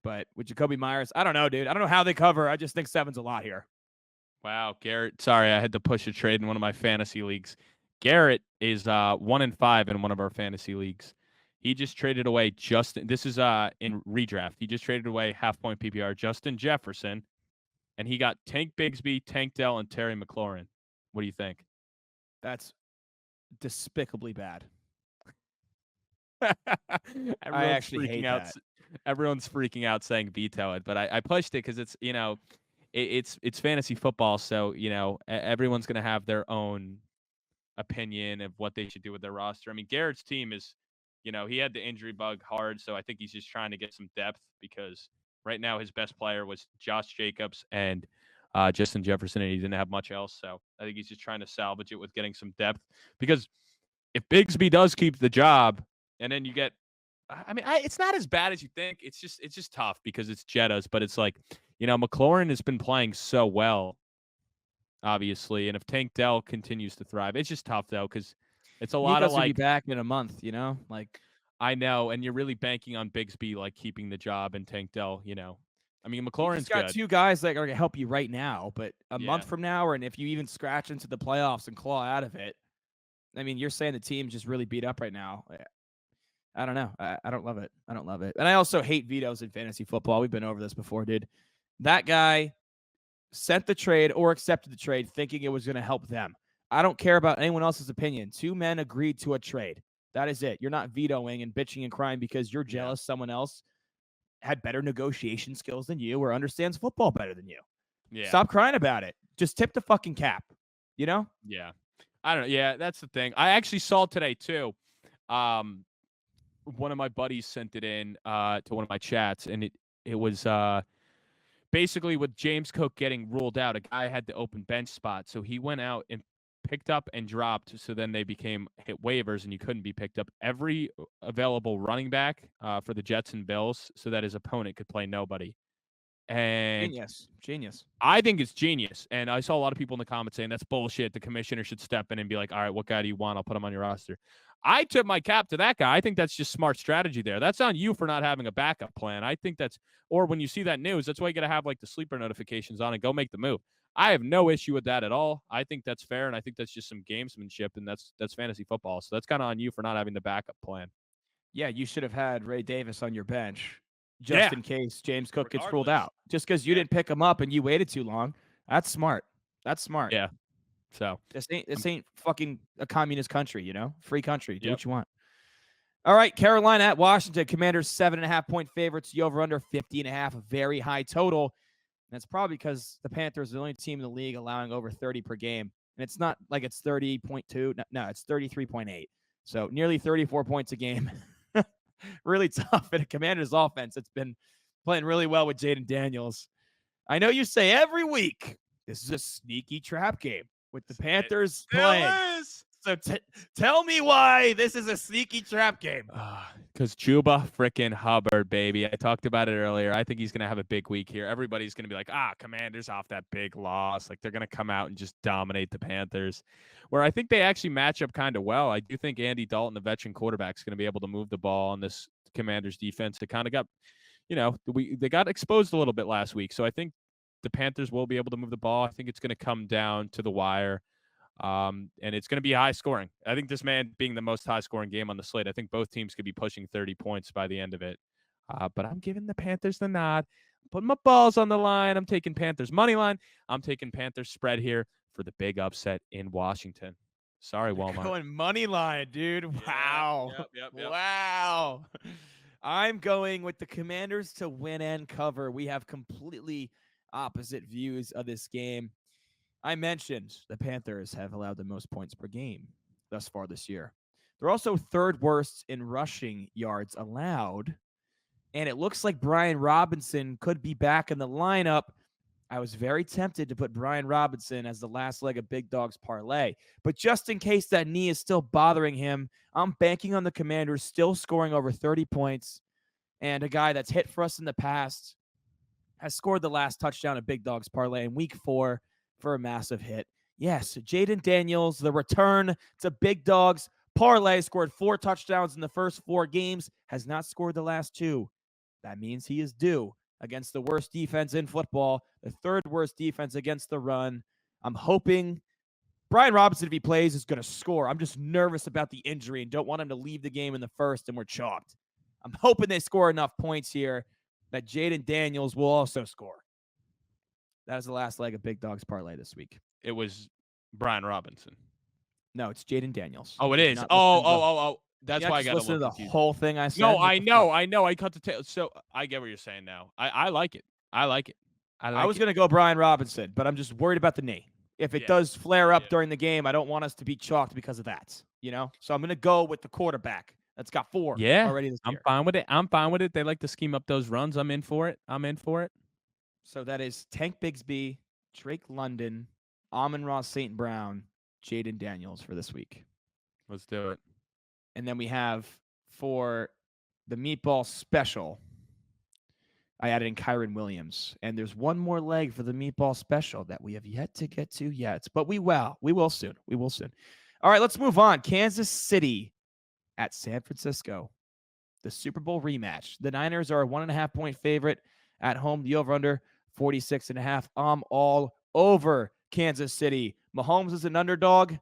But with Jacoby Myers, I don't know, dude. I don't know how they cover. I just think 7's a lot here. Wow, Garrett. Sorry, I had to push a trade in one of my fantasy leagues. Garrett is 1-5 in one of our fantasy leagues. He just traded away this is in redraft. He just traded away half-point PPR Justin Jefferson, and he got Tank Bigsby, Tank Dell, and Terry McLaurin. What do you think? That's despicably bad. I actually hate that. Everyone's freaking out saying veto it, but I pushed it because it's it's fantasy football, so everyone's gonna have their own opinion of what they should do with their roster. I mean, Garrett's team is, he had the injury bug hard, so I think he's just trying to get some depth, because right now his best player was Josh Jacobs and Justin Jefferson, and he didn't have much else. So I think he's just trying to salvage it with getting some depth, because if Bigsby does keep the job, and then you get, it's not as bad as you think. It's just tough because it's Jettas, but it's like, McLaurin has been playing so well, obviously, and if Tank Dell continues to thrive, it's just tough though, because it's a lot of like, be back in a month, like. I know, and you're really banking on Bigsby like keeping the job, and Tank Dell, I mean, McLaurin's got good. 2 guys that are going to help you right now, but a month from now, and if you even scratch into the playoffs and claw out of it, I mean, you're saying the team's just really beat up right now. I don't know. I don't love it. I don't love it. And I also hate vetoes in fantasy football. We've been over this before, dude. That guy sent the trade or accepted the trade thinking it was going to help them. I don't care about anyone else's opinion. 2 men agreed to a trade. That is it. You're not vetoing and bitching and crying because you're jealous someone else had better negotiation skills than you or understands football better than you. Yeah. Stop crying about it. Just tip the fucking cap, Yeah. I don't know. Yeah, that's the thing. I actually saw today too. One of my buddies sent it in to one of my chats, and it was basically with James Cook getting ruled out, a guy had the open bench spot, so he went out and picked up and dropped, so then they became hit waivers and you couldn't be picked up every available running back for the Jets and Bills, so that his opponent could play nobody. And genius. I think it's genius. And I saw a lot of people in the comments saying that's bullshit. The commissioner should step in and be like, all right, what guy do you want? I'll put him on your roster. I tip my cap to that guy. I think that's just smart strategy there. That's on you for not having a backup plan. I think or when you see that news, that's why you got to have like the sleeper notifications on and go make the move. I have no issue with that at all. I think that's fair, and I think that's just some gamesmanship, and that's fantasy football. So that's kind of on you for not having the backup plan. Yeah, you should have had Ray Davis on your bench just Yeah, in case James Cook gets ruled regardless. out. Just because you Yeah, didn't pick him up and you waited too long. That's smart. That's smart. yeah. So, This um, ain't fucking a communist country, free country. Do yep. what you want. All right, Carolina at Washington. Commanders 7.5-point favorites. You over under 50.5, a very high total. And that's probably because the Panthers are the only team in the league allowing over 30 per game. And it's not like it's 30.2. No, it's 33.8. So nearly 34 points a game. Really tough. And a Commanders offense that's been playing really well with Jaden Daniels. I know you say every week this is a sneaky trap game with the Panthers playing. Is. So tell me why this is a sneaky trap game. Because Chuba freaking Hubbard, baby. I talked about it earlier. I think he's going to have a big week here. Everybody's going to be like, Commanders off that big loss. Like, they're going to come out and just dominate the Panthers. Where I think they actually match up kind of well. I do think Andy Dalton, the veteran quarterback, is going to be able to move the ball on this Commanders defense. It kind of got, they got exposed a little bit last week. So I think the Panthers will be able to move the ball. I think it's going to come down to the wire. And it's going to be high scoring. I think this man being the most high scoring game on the slate, I think both teams could be pushing 30 points by the end of it. But I'm giving the Panthers the nod. I'm putting my balls on the line. I'm taking Panthers money line. I'm taking Panthers spread here for the big upset in Washington. Sorry, Walmart. Going money line, dude. Wow. Yep. Wow. I'm going with the Commanders to win and cover. We have completely opposite views of this game. I mentioned the Panthers have allowed the most points per game thus far this year. They're also third worst in rushing yards allowed. And it looks like Brian Robinson could be back in the lineup. I was very tempted to put Brian Robinson as the last leg of Big Dog's parlay. But just in case that knee is still bothering him, I'm banking on the Commanders still scoring over 30 points. And a guy that's hit for us in the past has scored the last touchdown of Big Dog's parlay in week 4 for a massive hit. Yes, Jaden Daniels, the return to Big Dog's parlay, scored 4 touchdowns in the first 4 games, has not scored the last 2. That means he is due against the worst defense in football, the third worst defense against the run. I'm hoping Brian Robinson, if he plays, is going to score. I'm just nervous about the injury and don't want him to leave the game in the first and we're chalked. I'm hoping they score enough points here that Jaden Daniels will also score. That is the last leg of Big Dog's parlay this week. It was Brian Robinson. No, it's Jaden Daniels. Oh, it is. Oh. That's why I got listen to the confused. whole thing I said. No, I know. I cut the tail. So I get what you're saying now. I like it. I was going to go Brian Robinson, but I'm just worried about the knee. If it does flare up during the game, I don't want us to be chalked because of that. So I'm going to go with the quarterback that's got 4 already this year. I'm fine with it. They like to scheme up those runs. I'm in for it. So that is Tank Bigsby, Drake London, Amon-Ra St. Brown, Jaden Daniels for this week. Let's do it. And then we have for the meatball special, I added in Kyron Williams. And there's one more leg for the meatball special that we have yet to get to yet. But we will. We will soon. All right, let's move on. Kansas City at San Francisco. The Super Bowl rematch. The Niners are a 1.5-point favorite at home. The over-under 46.5. I'm all over Kansas City. Mahomes is an underdog.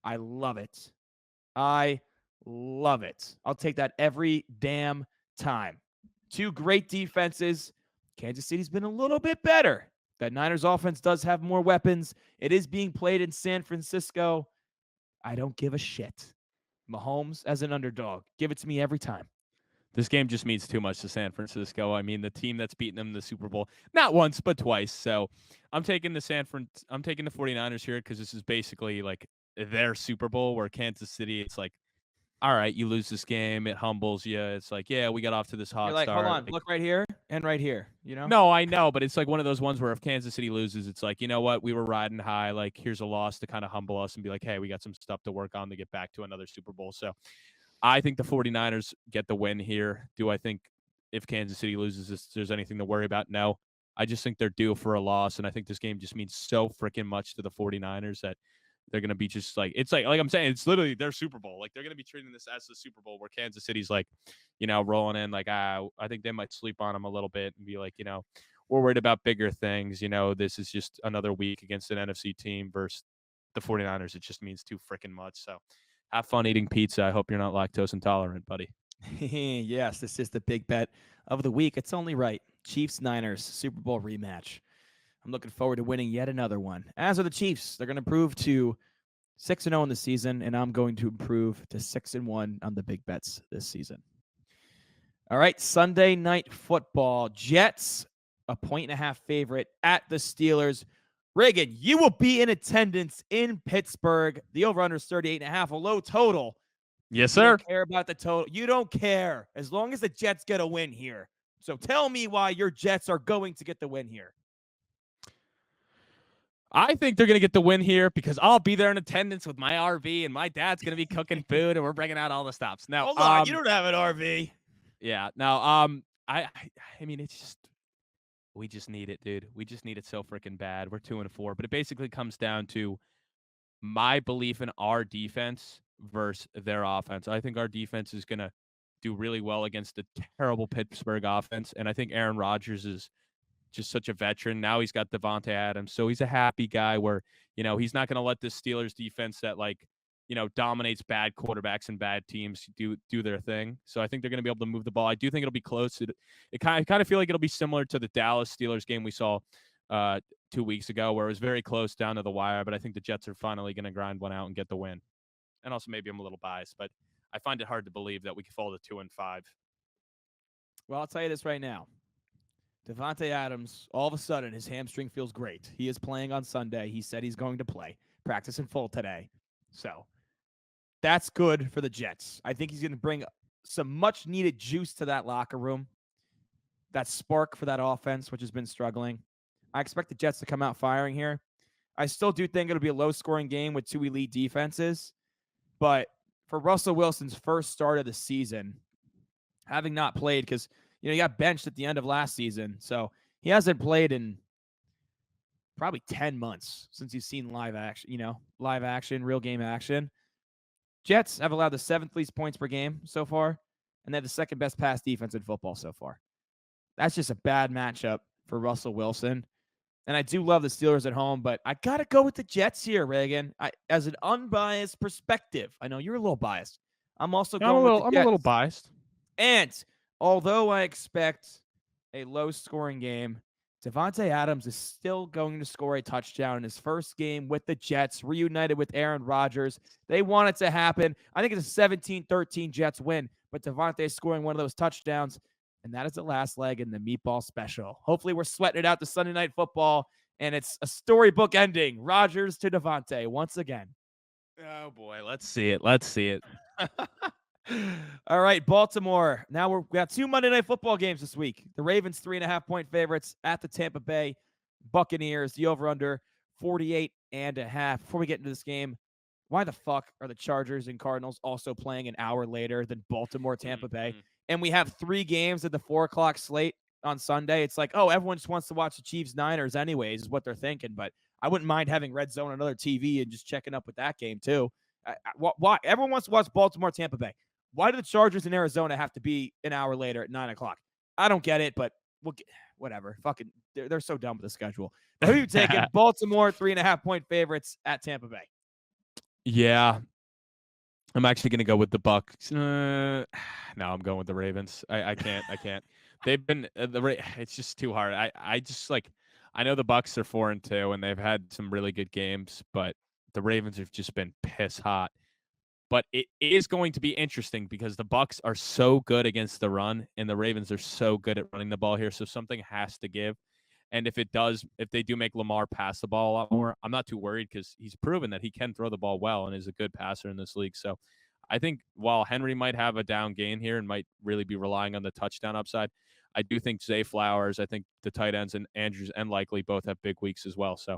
I love it. I'll take that every damn time. 2 great defenses. Kansas City's been a little bit better. That Niners offense does have more weapons. It is being played in San Francisco. I don't give a shit. Mahomes as an underdog. Give it to me every time. This game just means too much to San Francisco. I mean, the team that's beaten them in the Super Bowl, not once, but twice. So I'm taking the 49ers here because this is basically like their Super Bowl, where Kansas City, it's like, all right, you lose this game, it humbles you. It's like, yeah, we got off to this hot You're start. Hold on, look right here and right here, No, I know, but it's like one of those ones where if Kansas City loses, it's like, you know what, we were riding high. Like, here's a loss to kind of humble us and be like, hey, we got some stuff to work on to get back to another Super Bowl. So I think the 49ers get the win here. Do I think if Kansas City loses, there's anything to worry about? No. I just think they're due for a loss, and I think this game just means so freaking much to the 49ers that they're going to be just like, it's like I'm saying, it's literally their Super Bowl. Like, they're going to be treating this as the Super Bowl, where Kansas City's like, rolling in like, I think they might sleep on them a little bit and be like, we're worried about bigger things. This is just another week against an NFC team versus the 49ers. It just means too freaking much. So have fun eating pizza. I hope you're not lactose intolerant, buddy. Yes, this is the big bet of the week. It's only right. Chiefs Niners Super Bowl rematch. I'm looking forward to winning yet another one. As are the Chiefs. They're going to improve to 6-0 in the season, and I'm going to improve to 6-1 on the big bets this season. All right, Sunday night football. Jets, a 1.5 favorite at the Steelers. Reagan, you will be in attendance in Pittsburgh. The over-under is 38.5, a low total. Yes, You sir. don't care about the total. You don't care as long as the Jets get a win here. So tell me why your Jets are going to get the win here. I think they're going to get the win here because I'll be there in attendance with my RV, and my dad's going to be cooking food, and we're bringing out all the stops. Now, Hold on, you don't have an RV. yeah. Now, I mean, it's just we just need it, dude. We just need it so freaking bad. We're 2-4, but it basically comes down to my belief in our defense versus their offense. I think our defense is going to do really well against a terrible Pittsburgh offense, and I think Aaron Rodgers is just such a veteran. Now he's got Devontae Adams, so he's a happy guy where, he's not going to let this Steelers defense that dominates bad quarterbacks and bad teams do their thing. So I think they're going to be able to move the ball. I do think it'll be close. It kind of feel like it'll be similar to the Dallas Steelers game we saw 2 weeks ago, where it was very close down to the wire. But I think the Jets are finally going to grind one out and get the win. And also maybe I'm a little biased, but I find it hard to believe that we could fall to 2-5. Well, I'll tell you this right now. Devontae Adams, all of a sudden, his hamstring feels great. He is playing on Sunday. He said he's going to play. Practice in full today. So that's good for the Jets. I think he's going to bring some much-needed juice to that locker room, that spark for that offense, which has been struggling. I expect the Jets to come out firing here. I still do think it'll be a low-scoring game with two elite defenses. But for Russell Wilson's first start of the season, having not played because he got benched at the end of last season. So he hasn't played in probably 10 months since he's seen live action, real game action. Jets have allowed the 7th least points per game so far, and they have the second best pass defense in football so far. That's just a bad matchup for Russell Wilson. And I do love the Steelers at home, but I got to go with the Jets here, Reagan. As an unbiased perspective, I know you're a little biased. I'm also going with the Jets. I'm a little biased. And although I expect a low-scoring game, Devontae Adams is still going to score a touchdown in his first game with the Jets, reunited with Aaron Rodgers. They want it to happen. I think it's a 17-13 Jets win, but Devontae is scoring one of those touchdowns, and that is the last leg in the meatball special. Hopefully we're sweating it out to Sunday Night Football, and it's a storybook ending. Rodgers to Devontae once again. Oh, boy. Let's see it. Let's see it. All right, Baltimore. Now we got 2 Monday Night Football games this week. The Ravens 3.5-point favorites at the Tampa Bay Buccaneers. The over/under 48.5. Before we get into this game, why the fuck are the Chargers and Cardinals also playing an hour later than Baltimore Tampa Bay? And we have 3 games at the 4:00 slate on Sunday. It's like, oh, everyone just wants to watch the Chiefs Niners anyways, is what they're thinking. But I wouldn't mind having Red Zone on another TV and just checking up with that game too. Why everyone wants to watch Baltimore Tampa Bay? Why do the Chargers in Arizona have to be an hour later at 9:00? I don't get it, but whatever. Fucking, they're so dumb with the schedule. Who are you taking? Baltimore 3.5-point favorites at Tampa Bay. Yeah, I'm actually going to go with the Bucs. No, I'm going with the Ravens. I can't. They've been it's just too hard. I just I know the Bucs are 4-2 and they've had some really good games, but the Ravens have just been piss hot. But it is going to be interesting because the Bucs are so good against the run and the Ravens are so good at running the ball here. So something has to give. And if they do make Lamar pass the ball a lot more, I'm not too worried because he's proven that he can throw the ball well and is a good passer in this league. So I think while Henry might have a down gain here and might really be relying on the touchdown upside, I do think Zay Flowers, I think the tight ends and Andrews and Likely both have big weeks as well. So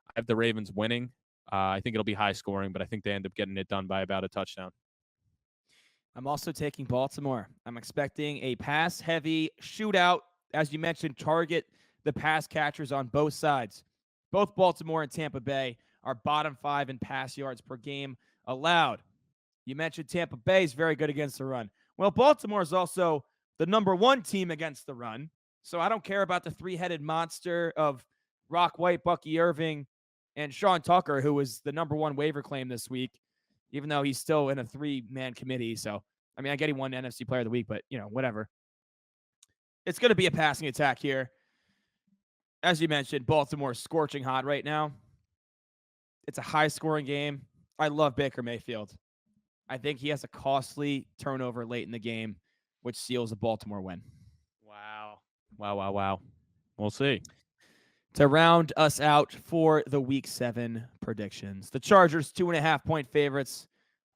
I have the Ravens winning. I think it'll be high scoring, but I think they end up getting it done by about a touchdown. I'm also taking Baltimore. I'm expecting a pass-heavy shootout. As you mentioned, target the pass catchers on both sides. Both Baltimore and Tampa Bay are bottom 5 in pass yards per game allowed. You mentioned Tampa Bay is very good against the run. Well, Baltimore is also the number 1 team against the run. So I don't care about the three-headed monster of Rock White, Bucky Irving, and Sean Tucker, who was the number one waiver claim this week, even though he's still in a three-man committee. So, I mean, I get he won NFC Player of the Week, but, whatever. It's going to be a passing attack here. As you mentioned, Baltimore scorching hot right now. It's a high-scoring game. I love Baker Mayfield. I think he has a costly turnover late in the game, which seals a Baltimore win. Wow. We'll see. To round us out for the Week 7 predictions, the Chargers 2.5-point favorites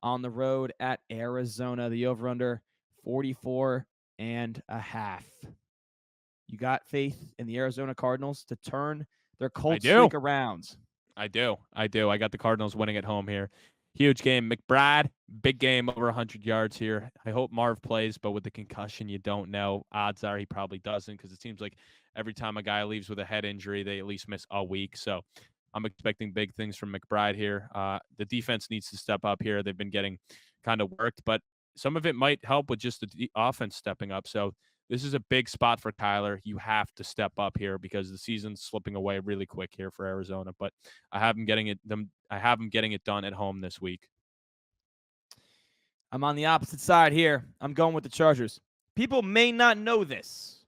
on the road at Arizona. The over/under 44.5. You got faith in the Arizona Cardinals to turn their cold streak around? I do. I got the Cardinals winning at home here. Huge game. McBride, big game, over 100 yards here. I hope Marv plays, but with the concussion, you don't know. Odds are he probably doesn't, because it seems like every time a guy leaves with a head injury, they at least miss a week. So I'm expecting big things from McBride here. The defense needs to step up here. They've been getting kind of worked, but some of it might help with just the offense stepping up. So this is a big spot for Kyler. You have to step up here because the season's slipping away really quick here for Arizona. But I have him getting it done at home this week. I'm on the opposite side here. I'm going with the Chargers. People may not know this.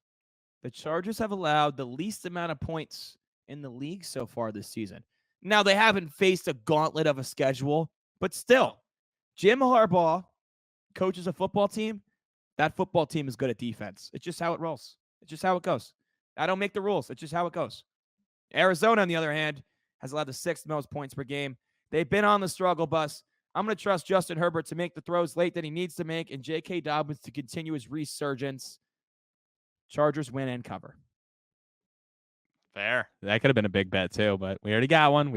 The Chargers have allowed the least amount of points in the league so far this season. Now, they haven't faced a gauntlet of a schedule, but still, Jim Harbaugh coaches a football team. That football team is good at defense. It's just how it rolls. It's just how it goes. I don't make the rules. It's just how it goes. Arizona, on the other hand, has allowed the sixth most points per game. They've been on the struggle bus. I'm going to trust Justin Herbert to make the throws late that he needs to make and J.K. Dobbins to continue his resurgence. Chargers win and cover. Fair. That could have been a big bet too, but we already got one.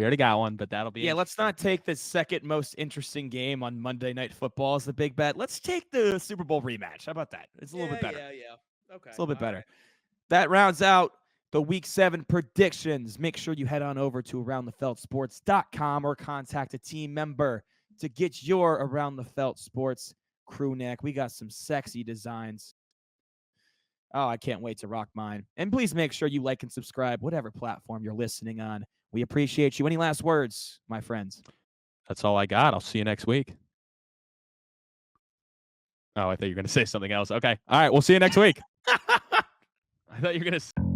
But that'll be let's not take the second most interesting game on Monday Night Football as the big bet. Let's take the Super Bowl rematch. How about that? It's a little bit better. Yeah. Okay. It's a little bit better. Right. That rounds out the Week 7 predictions. Make sure you head on over to AroundTheFeltSports.com or contact a team member to get your Around the Felt Sports crew neck. We got some sexy designs. Oh, I can't wait to rock mine. And please make sure you like and subscribe, whatever platform you're listening on. We appreciate you. Any last words, my friends? That's all I got. I'll see you next week. Oh, I thought you were going to say something else. Okay. All right. We'll see you next week. I thought you were going to